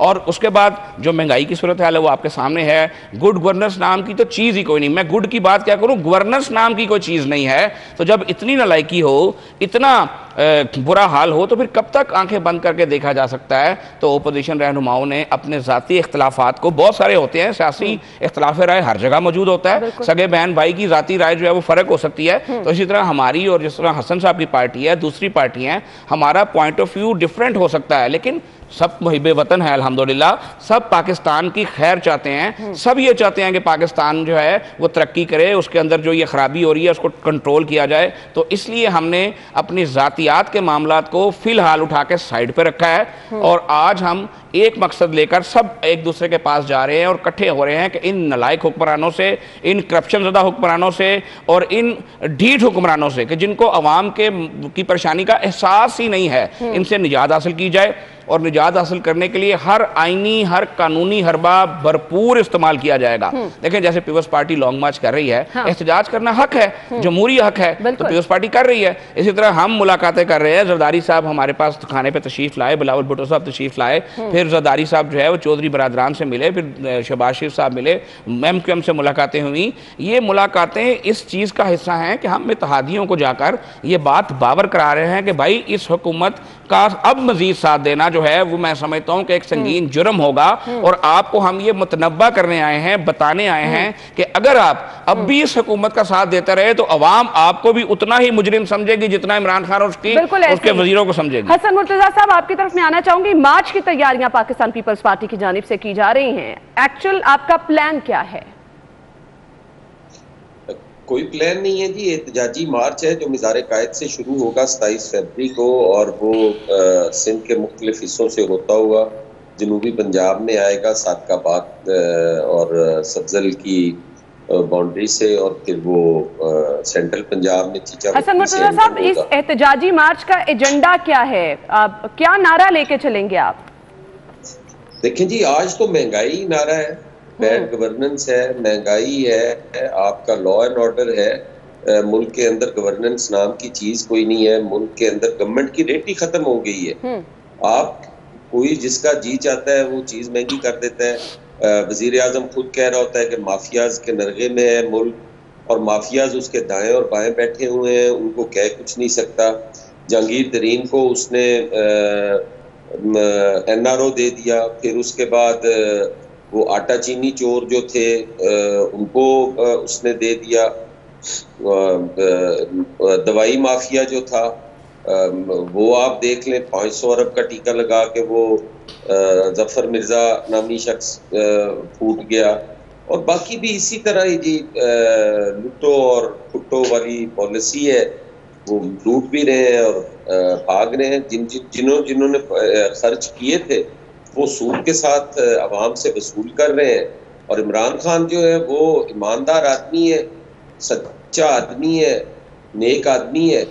और उसके बाद जो महंगाई की सूरत हाल है वो आपके सामने है। गुड गवर्नेंस नाम की तो चीज ही कोई नहीं, मैं गुड की बात क्या करूं, गवर्नेंस नाम की कोई चीज नहीं है। तो जब इतनी नालायकी हो, इतना बुरा हाल हो, तो फिर कब तक आंखें बंद करके देखा जा सकता है। तो ओपोजिशन रहनुमाओं ने अपने जाती इख्तलाफात को, बहुत सारे होते हैं, सियासी इख्तलाफ राय हर जगह मौजूद होता है, सगे बहन भाई की जाती राय जो है वो फर्क हो सकती है। तो इसी तरह हमारी और जिस तरह हसन साहब की पार्टी है, दूसरी पार्टी है, हमारा पॉइंट ऑफ व्यू डिफरेंट हो सकता है, लेकिन सब मुहिब्बे वतन है अल्हम्दुलिल्लाह, सब पाकिस्तान की खैर चाहते हैं, सब ये चाहते हैं कि पाकिस्तान जो है वो तरक्की करे, उसके अंदर जो ये खराबी हो रही है उसको कंट्रोल किया जाए। तो इसलिए हमने अपनी ज़ातियात के मामलात को फिलहाल उठा के साइड पे रखा है, और आज हम एक मकसद लेकर सब एक दूसरे के पास जा रहे हैं और इकट्ठे हो रहे हैं कि इन नलायक हुक्मरानों से, इन करप्शन ज़दा हुक्मरानों से और इन ढीठ हुक्मरानों से, कि जिनको अवाम की परेशानी का एहसास ही नहीं है, इनसे निजात हासिल की जाए। और निजात हासिल करने के लिए हर आईनी, हर कानूनी हरबा भरपूर इस्तेमाल किया जाएगा। देखें, जैसे पीपल्स पार्टी लॉन्ग मार्च कर रही है, एहतजाज करना हक है, जमहूरी हक है, तो पीपल्स पार्टी कर रही है। इसी तरह हम मुलाकातें कर रहे हैं। जरदारी साहब हमारे पास खाने पे तशरीफ लाए, बिलावल भुट्टो साहब तशरीफ लाए, फिर जरदारी साहब जो है वो चौधरी बरादरान से मिले, फिर शहबाज शरीफ साहब मिले, MQM से मुलाकातें हुई। ये मुलाकातें इस चीज़ का हिस्सा हैं कि हम इत्तेहादियों को जाकर ये बात बावर करा रहे हैं कि भाई इस हुकूमत का अब मजीद साथ देना जो है वो मैं समझता हूं कि एक संगीन जुर्म होगा। और आपको हम ये मुतनब्बा करने आए हैं, बताने आए हैं कि अगर आप अब भी इस हुकूमत का साथ देते रहे तो अवाम आपको भी उतना ही मुजरिम समझेगी जितना इमरान खान और उसके वजीरों को समझेगी। हसन मुर्तजा साहब, आपकी तरफ में आना चाहूंगी। मार्च की तैयारियां पाकिस्तान पीपल्स पार्टी की जानिब से की जा रही हैं, एक्चुअल आपका प्लान क्या है? कोई प्लान नहीं है जी, एहतजाजी मार्च है जो मिज़ार कायद से शुरू होगा 27 फरवरी को, और वो सिंध के मुख्तलिफ हिस्सों से होता हुआ जनूबी पंजाब में आएगा, सादकाबाद और सब्जल की बाउंड्री से, और फिर वो सेंट्रल पंजाब में चीचा। हसन मुर्तजा साहब, इस एहतजाजी मार्च का एजेंडा क्या है? क्या नारा लेके चलेंगे आप? देखें जी, आज तो महंगाई नारा है, बैड गवर्नेंस है, महंगाई है, आपका लॉ एंड ऑर्डर है, मुल्क के अंदर गवर्नेंस नाम की चीज कोई नहीं है, मुल्क के अंदर गवर्नमेंट की रेट ही खत्म हो गई है। आप कोई जिसका जी चाहता है वो चीज महंगी कर देता है। वजीर आजम खुद कह रहा होता है कि माफियाज के नरगे में है मुल्क, और माफियाज उसके दाएं और बाएं बैठे हुए हैं, उनको कह कुछ नहीं सकता। जहांगीर तरीन को उसने NRO दे दिया, फिर उसके बाद वो आटा चीनी चोर जो थे उनको उसने दे दिया। दवाई माफिया जो था वो आप देख लें, 500 अरब का टीका लगा के वो जफर मिर्जा नामी शख्स फूट गया। और बाकी भी इसी तरह ही जी लूटो और फुटो वाली पॉलिसी है, वो लूट भी रहे हैं और भाग रहे हैं। जिन्होंने खर्च किए थे वो सूद के साथ अवाम से वसूल कर रहे हैं। और इमरान खान जो है वो ईमानदार आदमी है, सच्चा आदमी है, नेक आदमी है,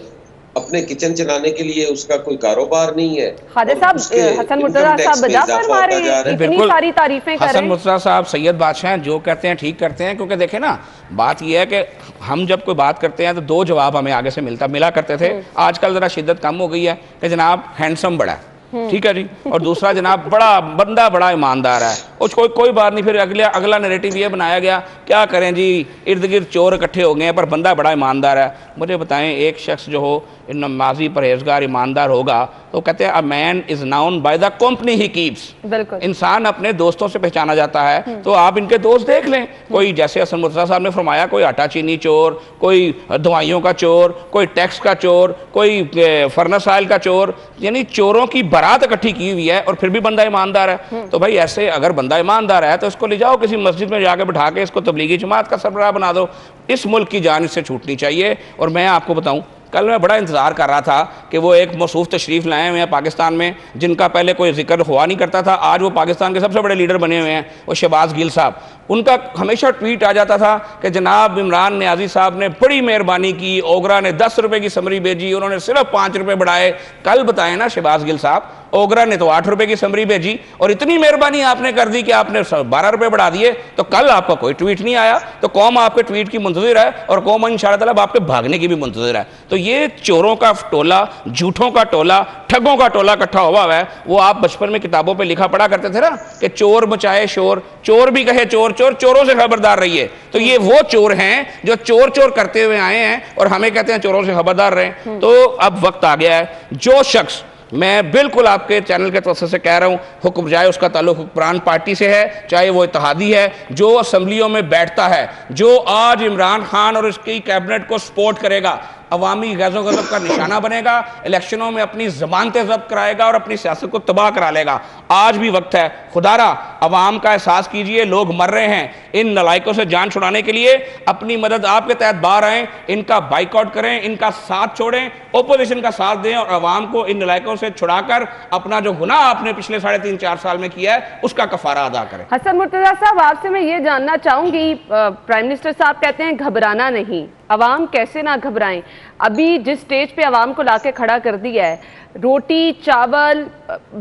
अपने किचन चलाने के लिए उसका कोई कारोबार नहीं है। हसन मुर्तजा साहब बजा फरमा रहे हैं, इतनी सारी तारीफें कर रहे हैं। हसन मुर्तजा साहब सैयद बादशाह हैं, जो कहते हैं ठीक करते हैं। क्योंकि देखें ना, बात यह है कि हम जब कोई बात करते हैं तो 2 जवाब हमें आगे से मिला करते थे। आजकल जरा शिद्दत कम हो गई है कि जनाब हैंडसम बड़ा है, ठीक है जी, और दूसरा जनाब बड़ा ईमानदार है, और कोई बात नहीं। फिर अगला नैरेटिव ये बनाया गया क्या करें जी, इर्द गिर्द चोर इकट्ठे हो गए हैं पर बंदा बड़ा ईमानदार है। मुझे बताएं, एक शख्स जो हो नमाजी परहेजगार ईमानदार होगा तो कहते हैं a man is noun by the company he keeps. इंसान अपने दोस्तों से पहचाना जाता है। तो आप इनके दोस्त देख लें, कोई जैसे हसन मुर्तज़ा साहब ने फरमाया, कोई आटा चीनी चोर, कोई दवाइयों का चोर, कोई टैक्स का चोर, कोई फर्नेस ऑयल का चोर, यानी चोरों की बारात इकट्ठी की हुई है और फिर भी बंदा ईमानदार है। तो भाई ऐसे अगर बंदा ईमानदार है तो इसको ले जाओ किसी मस्जिद में जाकर बिठा के इसको तबलीगी जमात का सरबराह बना दो। इस मुल्क की जान इससे छूटनी चाहिए। और मैं आपको बताऊं, कल मैं बड़ा इंतज़ार कर रहा था कि वो एक मौसूफ तशरीफ़ लाए हुए हैं पाकिस्तान में, जिनका पहले कोई जिक्र हुआ नहीं करता था, आज वो पाकिस्तान के सबसे बड़े लीडर बने हुए हैं, वो शहबाज गिल साहब। उनका हमेशा ट्वीट आ जाता था कि जनाब इमरान नियाज़ी साहब ने बड़ी मेहरबानी की, ओगरा ने 10 रुपये की समरी भेजी, उन्होंने सिर्फ 5 रुपये बढ़ाए। कल बताएं ना शहबाज गिल साहब, ओगरा ने तो 8 रुपये की समरी भेजी और इतनी मेहरबानी आपने कर दी कि आपने 12 रुपये बढ़ा दिए, तो कल आपका कोई ट्वीट नहीं आया। तो कौम आपके ट्वीट की मुंतज़िर है और कौम इंशाअल्लाह ताला आपके भागने की भी मुंतज़िर है। तो ये चोरों का टोला, झूठों का टोला, ठगों का टोला इकट्ठा हुआ है। वो आप बचपन में किताबों पे लिखा पढ़ा करते थे ना कि चोर मचाए शोर, चोर भी कहे चोर चोर, चोरों से खबरदार रहिए। तो ये वो चोर हैं जो चोर चोर करते हुए आए हैं और हमें कहते हैं चोरों से खबरदार रहें। तो अब वक्त आ गया है, जो शख्स, मैं बिल्कुल आपके चैनल के तरफ से कह रहा हूं, हुक्म जाए उसका ताल्लुक हुक्मरान पार्टी से है, चाहे वो इत्तेहादी है, जो असम्बलियों में बैठता है, जो आज इमरान खान और उसकी कैबिनेट को सपोर्ट करेगा, अवामी गैज़ो गज़ब का निशाना बनेगा, इलेक्शनों में अपनी ज़मानतें ज़ब्त कराएगा और अपनी सियासत को तबाह करा लेगा। आज भी वक्त है, खुदारा अवाम का एहसास कीजिए, लोग मर रहे हैं। इन नलायकों से जान छुड़ाने के लिए अपनी मदद आपके तहत बाहर आएँ, इनका बाइकआउट करें, इनका साथ छोड़ें, ओपोजिशन का साथ दें और अवाम को इन नलायकों से छुड़ाकर अपना जो गुनाह आपने पिछले 3.5-4 साल में किया है उसका कफारा अदा करें। हसन मुर्तज़ा साहब, आपसे मैं ये जानना चाहूंगी, प्राइम मिनिस्टर साहब कहते हैं घबराना नहीं, अवाम कैसे ना घबराएं। अभी जिस स्टेज पे अवाम को लाके खड़ा कर दिया है, रोटी चावल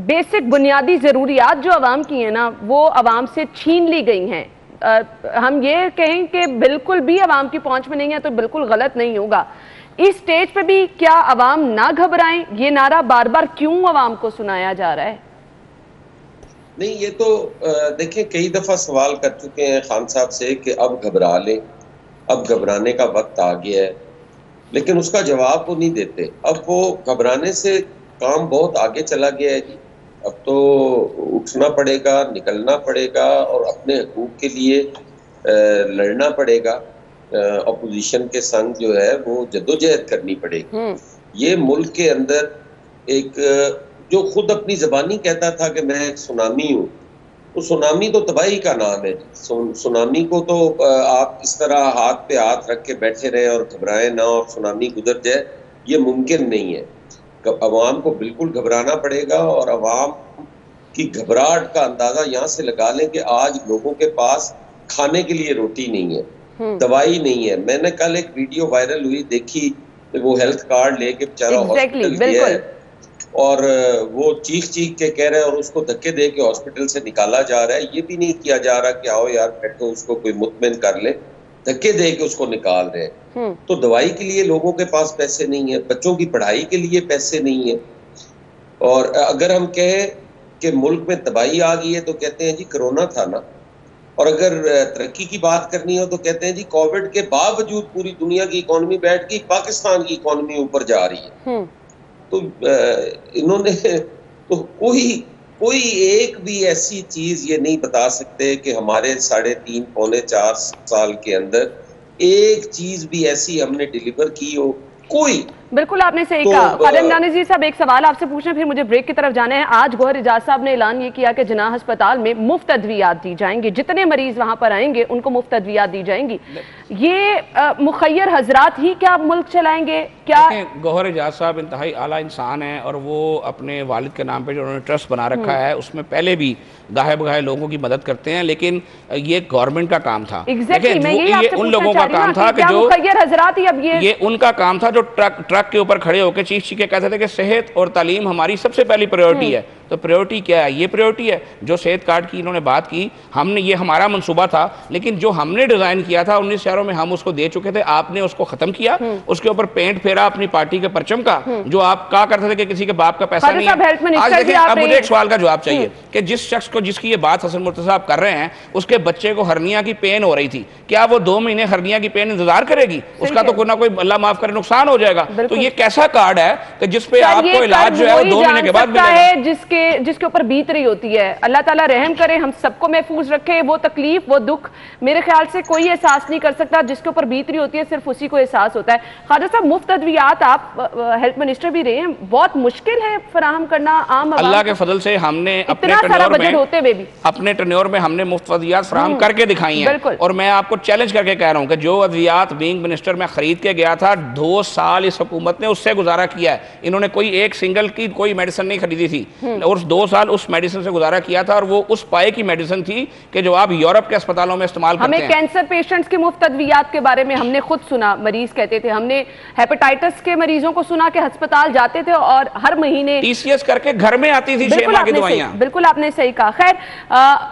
बेसिक बुनियादी ज़रूरियात जो अवाम की है ना, वो अवाम से छीन ली गई हैं। हम ये कहें कि बिल्कुल भी अवाम की पहुंच में नहीं है तो बिल्कुल गलत नहीं होगा। इस स्टेज पे भी क्या अवाम ना घबराएं? ये नारा बार बार क्यों अवाम को सुनाया जा रहा है? नहीं, ये तो देखिए कई दफा सवाल कर चुके हैं खान साहब से कि अब घबरा लें, अब घबराने का वक्त आ गया है, लेकिन उसका जवाब वो नहीं देते। अब वो घबराने से काम बहुत आगे चला गया है जी। अब तो उठना पड़ेगा, निकलना पड़ेगा और अपने हकूक के लिए लड़ना पड़ेगा। अपोजिशन के संग जो है वो जद्दोजहद करनी पड़ेगी। ये मुल्क के अंदर एक जो खुद अपनी ज़बानी कहता था कि मैं एक सुनामी हूँ, तो सुनामी तो तबाही का नाम है। सुनामी को तो आप इस तरह हाथ पे हाथ रख के बैठे रहें और घबराएं ना और सुनामी गुजर जाए, ये मुमकिन नहीं है। अवाम को बिल्कुल घबराना पड़ेगा और अवाम की घबराहट का अंदाजा यहाँ से लगा लें कि आज लोगों के पास खाने के लिए रोटी नहीं है, दवाई नहीं है। मैंने कल एक वीडियो वायरल हुई देखी, वो हेल्थ कार्ड लेके बेचारा हॉस्पिटल गया है और वो चीख के कह रहे हैं और उसको धक्के दे के हॉस्पिटल से निकाला जा रहा है। ये भी नहीं किया जा रहा कि आओ यार बैठो उसको कोई मुतमिन कर ले, धक्के दे के उसको निकाल रहे हैं। तो दवाई के लिए लोगों के पास पैसे नहीं है, बच्चों की पढ़ाई के लिए पैसे नहीं है। और अगर हम कहें कि मुल्क में तबाही आ गई है तो कहते हैं जी कोरोना था ना, और अगर तरक्की की बात करनी हो तो कहते हैं जी कोविड के बावजूद पूरी दुनिया की इकोनॉमी बैठ गई, पाकिस्तान की इकोनॉमी ऊपर जा रही है। तो इन्होंने तो कोई एक भी ऐसी चीज ये नहीं बता सकते कि हमारे 3.5-4 साल के अंदर एक चीज भी ऐसी हमने डिलीवर की हो, कोई। बिल्कुल आपने सही कहा। खादिम दानिश साहब, एक सवाल आपसे पूछना फिर मुझे ब्रेक की तरफ जाना है। आज गौहर एजाज साहब ने ऐलान ये किया कि जिन्ना अस्पताल में मुफ्त अद्वियात दी जाएंगी, जितने मरीज वहां पर आएंगे उनको मुफ्त अद्वियात दी जाएंगी। ये मुखय्यर हजरात ही क्या मुल्क चलाएंगे? क्या गौहर एजाज साहब इंतहाई आला इंसान है और वो अपने वालिद के नाम पे जो उन्होंने ट्रस्ट बना रखा है उसमें पहले भी दाहे बगाहे लोगों की मदद करते हैं, लेकिन ये गवर्नमेंट का काम था। ये उन लोगों का काम था कि जो मुखय्यर हजरात ही, अब ये उनका काम था जो ट्रक के ऊपर खड़े होकर चीख के कहते थे कि सेहत और तालीम हमारी सबसे पहली प्रायोरिटी है। तो प्रायोरिटी क्या है? ये प्रायोरिटी है। जो सेहत कार्ड की इन्होंने बात की, हमने ये हमारा मंसूबा था, लेकिन जो हमने डिज़ाइन किया था 19 शहरों में हम उसको दे चुके थे, आपने उसको ख़त्म किया, उसके ऊपर पेंट फेरा अपनी पार्टी के परचम का, जो आप कहा करते थे कि किसी के बाप का पैसा नहीं है। आज देखिए, अब मुझे एक सवाल का जवाब चाहिए कि जिस शख्स को, जिसकी ये बात हसन मुर्तज़ा साहब कर रहे हैं, उसके बच्चे को हर्निया की पेन हो रही थी, क्या वो 2 महीने हर्निया की पेन इंतजार करेगी? उसका तो कोई ना कोई अल्लाह माफ करे नुकसान हो जाएगा। तो ये कैसा कार्ड है कि जिसपे आपको इलाज जो है वो 2 महीने के बाद मिलेगा? जिसके ऊपर बीत रही होती है। अल्लाह ताला रहम करे, हम सबको महफूज रखे। वो तकलीफ, वो दुख मेरे ख्याल से कोई एहसास नहीं कर सकता, जिसके ऊपर बीत रही होती है सिर्फ उसी को एहसास होता है। ख्वाजा साहब, मुफ्त अद्वियात, आप हेल्थ मिनिस्टर भी रहे हैं, बहुत मुश्किल है फराहम करना आम अल्लाह के फजल से हमने अपने टर्नओवर में हमने मुफ्त अद्वियात फराहम करके दिखाई हैं। और मैं आपको चैलेंज करके कह रहा हूं कि जो अद्वियात बीइंग मिनिस्टर में खरीद के गया था, 2 साल इस हुकूमत ने उससे गुजारा किया है। इन्होंने कोई एक सिंगल की कोई मेडिसिन नहीं खरीदी थी और 2 साल उस मेडिसिन से गुजारा किया था, और वो उस पाए की मेडिसिन थी कि जो आप यूरोप के अस्पतालों में इस्तेमाल करते हैं। हमें कैंसर पेशेंट्स के मुफ्त अद्वियात के बारे में हमने खुद सुना, मरीज कहते थे, हमने हेपेटाइटिस के मरीजों को सुना कि अस्पताल जाते थे और हर महीने TCS करके घर में आती थी 6 माह की दवाइयां। बिल्कुल आपने सही कहा। खैर,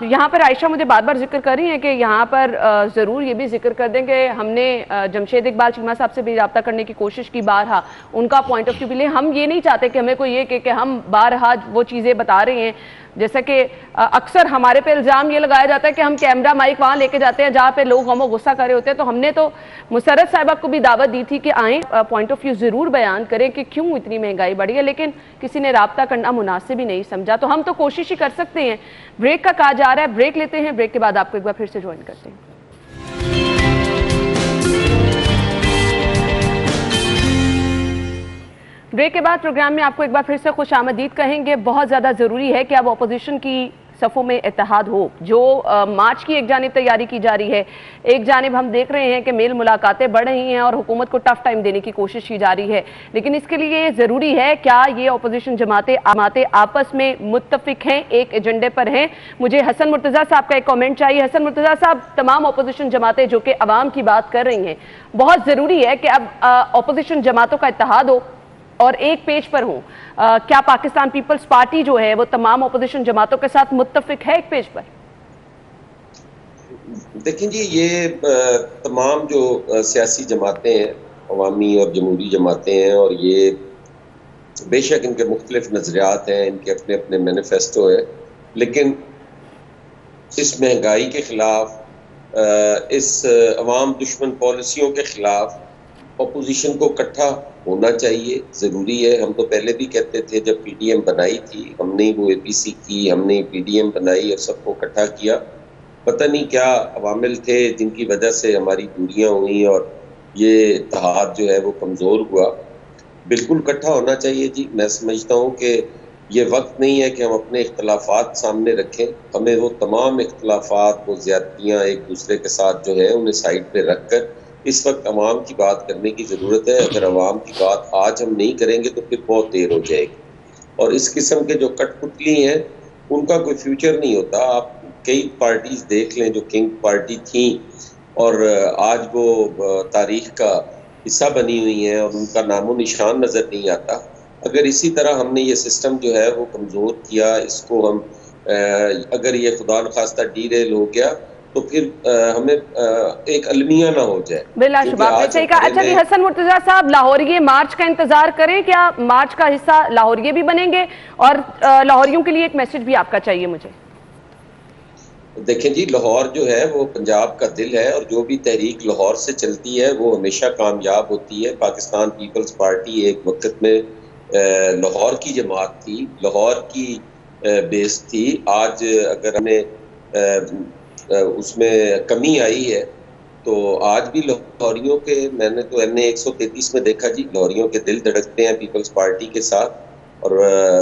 यहाँ पर आयशा मुझे बार बार जिक्र कर रही है कि यहाँ पर जरूर ये भी जिक्र कर दें कि हमने जमशेद इकबाल चीमा साहब से भी रब्ता करने की कोशिश की बारहा, उनका पॉइंट ऑफ व्यू भी ले। हम ये नहीं चाहते कि हमें कोई ये कि हम बारहा वो चीज़ें बता रहे हैं, जैसे कि अक्सर हमारे पे इल्ज़ाम ये लगाया जाता है कि हम कैमरा माइक वहाँ लेके जाते हैं जहाँ पे लोग हमको गुस्सा कर रहे होते हैं। तो हमने तो मुसर्रत साहिबा को भी दावत दी थी कि आएँ, पॉइंट ऑफ व्यू ज़रूर बयान करें कि क्यों इतनी महंगाई बढ़ी है, लेकिन किसी ने रब्ता करना मुनासिब ही नहीं समझा। तो हम तो कोशिश ही कर सकते हैं। ब्रेक का कहा जा रहा है, ब्रेक लेते हैं, ब्रेक के बाद आपको एक बार फिर से ज्वाइन करते हैं। ब्रेक के बाद प्रोग्राम में आपको एक बार फिर से खुशामदीद कहेंगे। बहुत ज़्यादा ज़रूरी है कि अब अपोजिशन की सफ़ों में इत्तेहाद हो। जो मार्च की एक जानिब तैयारी की जा रही है, एक जानिब हम देख रहे हैं कि मेल मुलाकातें बढ़ रही हैं और हुकूमत को टफ टाइम देने की कोशिश की जा रही है, लेकिन इसके लिए ज़रूरी है क्या ये अपोजिशन जमातें आपस में मुत्तफिक हैं, एक एजेंडे पर हैं? मुझे हसन मुर्तज़ा साहब का एक कॉमेंट चाहिए। हसन मुर्तज़ा साहब, तमाम अपोजिशन जमातें जो कि अवाम की बात कर रही हैं, बहुत ज़रूरी है कि अब अपोजिशन जमातों का इत्तेहाद हो और एक पेज पर हो। क्या पाकिस्तान पीपल्स पार्टी जो है वो तमाम अपोजिशन जमातों के साथ मुत्तफिक है एक पेज पर? देखिए जी, ये तमाम जो सियासी जमातें हैं, अवामी और जमहूरी जमातें हैं, और ये बेशक इनके मुख्तलिफ नज़रियात हैं, इनके अपने अपने मैनिफेस्टो है, लेकिन इस महंगाई के खिलाफ, इस अवाम दुश्मन पॉलिसियों के खिलाफ अपोजिशन को इकट्ठा होना चाहिए, ज़रूरी है। हम तो पहले भी कहते थे, जब PDM बनाई थी हमने वो APC की, हमने PDM बनाई और सबको इकट्ठा किया। पता नहीं क्या अवामिल थे जिनकी वजह से हमारी दूरियां हुई और ये इत्तेहाद जो है वो कमज़ोर हुआ। बिल्कुल इकट्ठा होना चाहिए जी। मैं समझता हूँ कि ये वक्त नहीं है कि हम अपने इख्तलाफात सामने रखें, हमें वो तमाम इख्तलाफात, वो ज़्यादतियाँ एक दूसरे के साथ जो है उन्हें साइड पर रख कर इस वक्त अवाम की बात करने की ज़रूरत है। अगर अवाम की बात आज हम नहीं करेंगे तो फिर बहुत देर हो जाएगी, और इस किस्म के जो कठपुतली हैं उनका कोई फ्यूचर नहीं होता। आप कई पार्टीज़ देख लें जो किंग पार्टी थी और आज वो तारीख का हिस्सा बनी हुई हैं और उनका नामो निशान नज़र नहीं आता। अगर इसी तरह हमने ये सिस्टम जो है वो कमज़ोर किया, इसको हम अगर ये खुदा न खास्ता डीरेल हो गया तो फिर हमें एक अलमिया ना हो जाए। बिलाशुबा आपने सही कहा। अच्छा जी, हसन मुर्तज़ा साहब, लाहौरिये मार्च का इंतजार करें, क्या मार्च का हिस्सा लाहौरिये भी बनेंगे? और लाहौरियों के लिए एक मैसेज भी आपका चाहिए मुझे। देखें जी, लाहौर जो है वो पंजाब का दिल है और जो भी तहरीक लाहौर से चलती है वो हमेशा कामयाब होती है। पाकिस्तान पीपल्स पार्टी एक वक्त में लाहौर की जमात थी, लाहौर की बेस थी। आज अगर हमें उसमें कमी आई है तो आज भी लाहौरियों के, मैंने तो NA 133 में देखा जी, लाहौरियों के दिल धड़कते हैं पीपल्स पार्टी के साथ और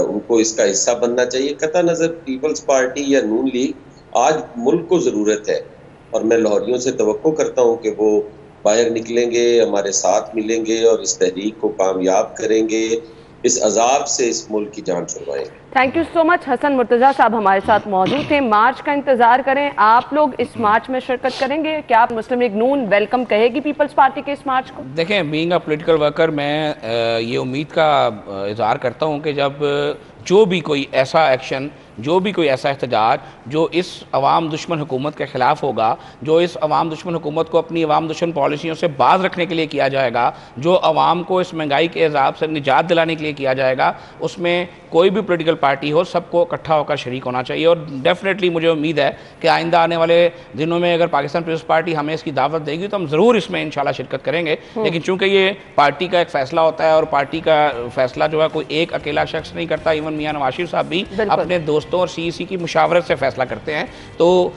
उनको इसका हिस्सा बनना चाहिए। कता नज़र पीपल्स पार्टी या नून लीग, आज मुल्क को ज़रूरत है और मैं लाहौरियों से तवक्को करता हूँ कि वो बाहर निकलेंगे, हमारे साथ मिलेंगे और इस तहरीक को कामयाब करेंगे, इस अजाब से इस मुल्क की जान छुड़वाएंगे। Thank you so much. Hasan Murtaza साहब हमारे साथ मौजूद थे। मार्च का इंतजार करें। आप लोग इस मार्च में शिरकत करेंगे? क्या आप मुस्लिम लीग नून वेलकम कहेगी पीपल्स पार्टी के इस मार्च को? देखें, बीइंग अ पॉलिटिकल वर्कर मैं ये उम्मीद का इजहार करता हूँ कि जब जो भी कोई ऐसा एक्शन, जो भी कोई ऐसा एहतजाज जो इस अवाम दुश्मन हुकूमत के ख़िलाफ़ होगा, जो इस अवाम दुश्मन हुकूमत को अपनी अवाम दुश्मन पॉलिसियों से बाज रखने के लिए किया जाएगा, जो अवाम को इस महंगाई के अज़ाब से निजात दिलाने के लिए किया जाएगा, उसमें कोई भी पोलिटिकल पार्टी हो, सबको इकट्ठा होकर शरीक होना चाहिए। और डेफिनेटली मुझे उम्मीद है कि आइंदा आने वाले दिनों में अगर पाकिस्तान पीपल्स पार्टी हमें इसकी दावत देगी तो हम ज़रूर इसमें इंशाल्लाह शिरकत करेंगे। लेकिन चूँकि ये पार्टी का एक फ़ैसला होता है और पार्टी का फ़ैसला जो है कोई एक अकेला शख्स नहीं करता, इवन मियां नवाज शरीफ साहब भी अपने दोस्तों और CEC की मुशावरत से फ़ैसला करते हैं, तो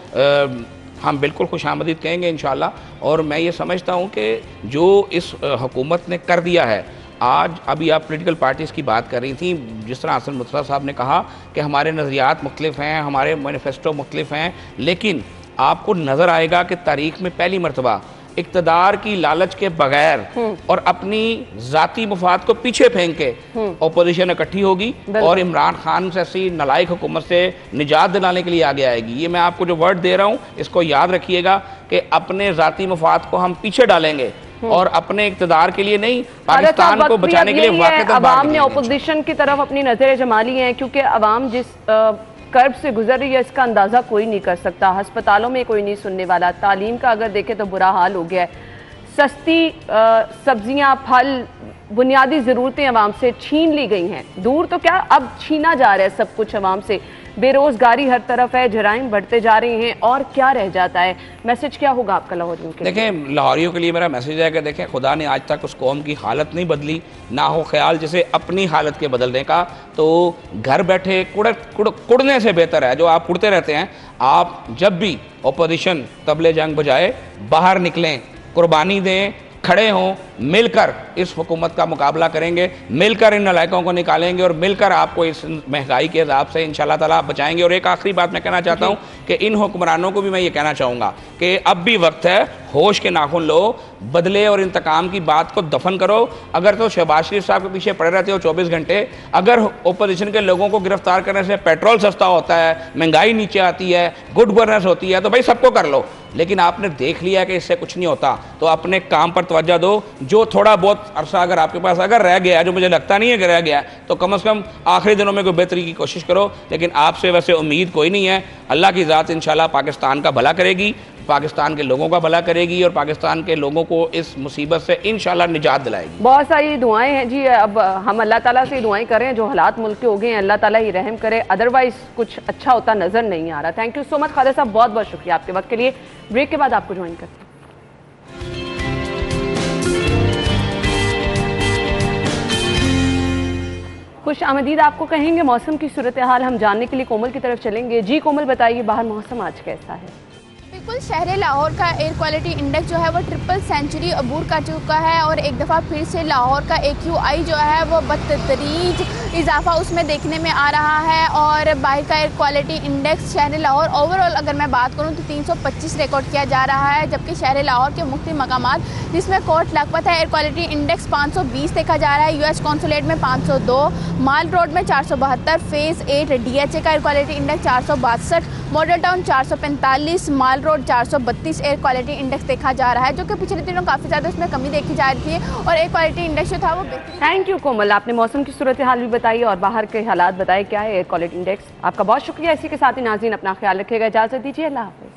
हम बिल्कुल खुशामदीद कहेंगे इंशाल्लाह। और मैं ये समझता हूँ कि जो इस हुकूमत ने कर दिया है, आज अभी आप पॉलिटिकल पार्टीज़ की बात कर रही थी, जिस तरह हसन मुर्तज़ा साहब ने कहा कि हमारे नज़रियात मुख्तलिफ हैं, हमारे मैनिफेस्टो मुख्तलिफ हैं, लेकिन आपको नज़र आएगा कि तारीख़ में पहली मरतबा इक़्तिदार की लालच के बगैर और अपनी ज़ाती मुफाद को पीछे फेंक के अपोजिशन इकट्ठी होगी और इमरान खान जैसी नालायक हुकूमत से निजात दिलाने के लिए आगे आएगी। ये मैं आपको जो वर्ड दे रहा हूँ, इसको याद रखिएगा कि अपने ज़ाती मुफाद को हम पीछे डालेंगे और अपने इक़्तिदार के लिए नहीं, पाकिस्तान को बचाने के लिए अवाम ने अपोजिशन की तरफ अपनी नज़रें जमा ली हैं, क्योंकि अवाम जिस कर्ब से गुजर रही है इसका अंदाज़ा कोई नहीं कर सकता। अस्पतालों में कोई नहीं सुनने वाला, तालीम का अगर देखें तो बुरा हाल हो गया है, सस्ती सब्जियां, फल, बुनियादी ज़रूरतें अवाम से छीन ली गई हैं। दूर तो क्या, अब छीना जा रहा है सब कुछ अवाम से। बेरोज़गारी हर तरफ है, जराइम बढ़ते जा रहे हैं, और क्या रह जाता है? मैसेज क्या होगा आपका लाहौरियों के लिए? देखें, लाहौरियों के लिए मेरा मैसेज है कि देखें, खुदा ने आज तक उस कौम की हालत नहीं बदली, ना हो ख्याल जैसे अपनी हालत के बदलने का। तो घर बैठे कुड़ने से बेहतर है, जो आप कुड़ते रहते हैं, आप जब भी अपोजिशन तबले जंग बजाए बाहर निकलें, कुर्बानी दें, खड़े हों, मिलकर इस हुकूमत का मुकाबला करेंगे, मिलकर इन नलायकों को निकालेंगे और मिलकर आपको इस महंगाई के अज़ाब से इंशाल्लाह ताला बचाएंगे। और एक आखिरी बात मैं कहना चाहता हूँ कि इन हुक्मरानों को भी मैं ये कहना चाहूँगा कि अब भी वक्त है, होश के नाखून लो, बदले और इंतकाम की बात को दफन करो। अगर तो शहबाज शरीफ साहब के पीछे पड़े रहते हो 24 घंटे, अगर ओपोजिशन के लोगों को गिरफ्तार करने से पेट्रोल सस्ता होता है, महंगाई नीचे आती है, गुड गवर्नेंस होती है, तो भाई सबको कर लो। लेकिन आपने देख लिया कि इससे कुछ नहीं होता, तो अपने काम पर तवज्जो दो। जो थोड़ा बहुत अरसा अगर आपके पास अगर रह गया, जो मुझे लगता नहीं है कि रह गया, तो कम से कम आखिरी दिनों में कोई बेहतरी की कोशिश करो। लेकिन आपसे वैसे उम्मीद कोई नहीं है। अल्लाह की ज़ात इंशाल्लाह पाकिस्तान का भला करेगी, पाकिस्तान के लोगों का भला करेगी और पाकिस्तान के लोगों को इस मुसीबत से इंशाल्लाह निजात दिलाएगी। बहुत सारी दुआएं हैं जी, अब हम अल्लाह ताला से दुआएं करें, जो हालात मुल्क के हो गए हैं अल्लाह ताला ही रहम करे, अदरवाइज कुछ अच्छा होता नजर नहीं आ रहा। Thank you so much Khalid साहब, बहुत बहुत शुक्रिया आपके वक्त के लिए। ब्रेक के बाद आपको ज्वाइन करते हैं। खुश आमदीद आपको कहेंगे। मौसम की सूरत हाल हम जानने के लिए कोमल की तरफ चलेंगे। जी कोमल, बताइए बाहर मौसम आज कैसा है? बिल्कुल, शहर लाहौर का एयर क्वालिटी इंडेक्स जो है वो ट्रिपल सेंचुरी अबूर कर चुका है और एक दफ़ा फिर से लाहौर का AQI जो है वो बदतरीज इजाफा उसमें देखने में आ रहा है। और बाहर का एयर क्वालिटी इंडेक्स शहर लाहौर ओवरऑल अगर मैं बात करूं तो 325 रिकॉर्ड किया जा रहा है, जबकि शहर लाहौर के मुख्तलिफ मकामात जिसमें कोट लखपत है एयर क्वालिटी इंडेक्स 520 देखा जा रहा है, US कॉन्सुलेट में 502, माल रोड में 472, फेज़ 8 DHA का air quality index 462, model town 445, माल रोड 432 एयर क्वालिटी इंडेक्स देखा जा रहा है, जो कि पिछले दिनों काफ़ी ज़्यादा उसमें कमी देखी जा रही थी और एयर क्वालिटी इंडेक्स जो था वो बेहतरीन। थैंक यू कोमल, आपने मौसम की सूरत हाल भी बताई और बाहर के हालात बताए क्या है एयर क्वालिटी इंडेक्स। आपका बहुत शुक्रिया। इसी के साथ ही नाज़रीन अपना ख्याल रखिएगा, इजाज़त दीजिए, अल्लाह हाफ़िज़।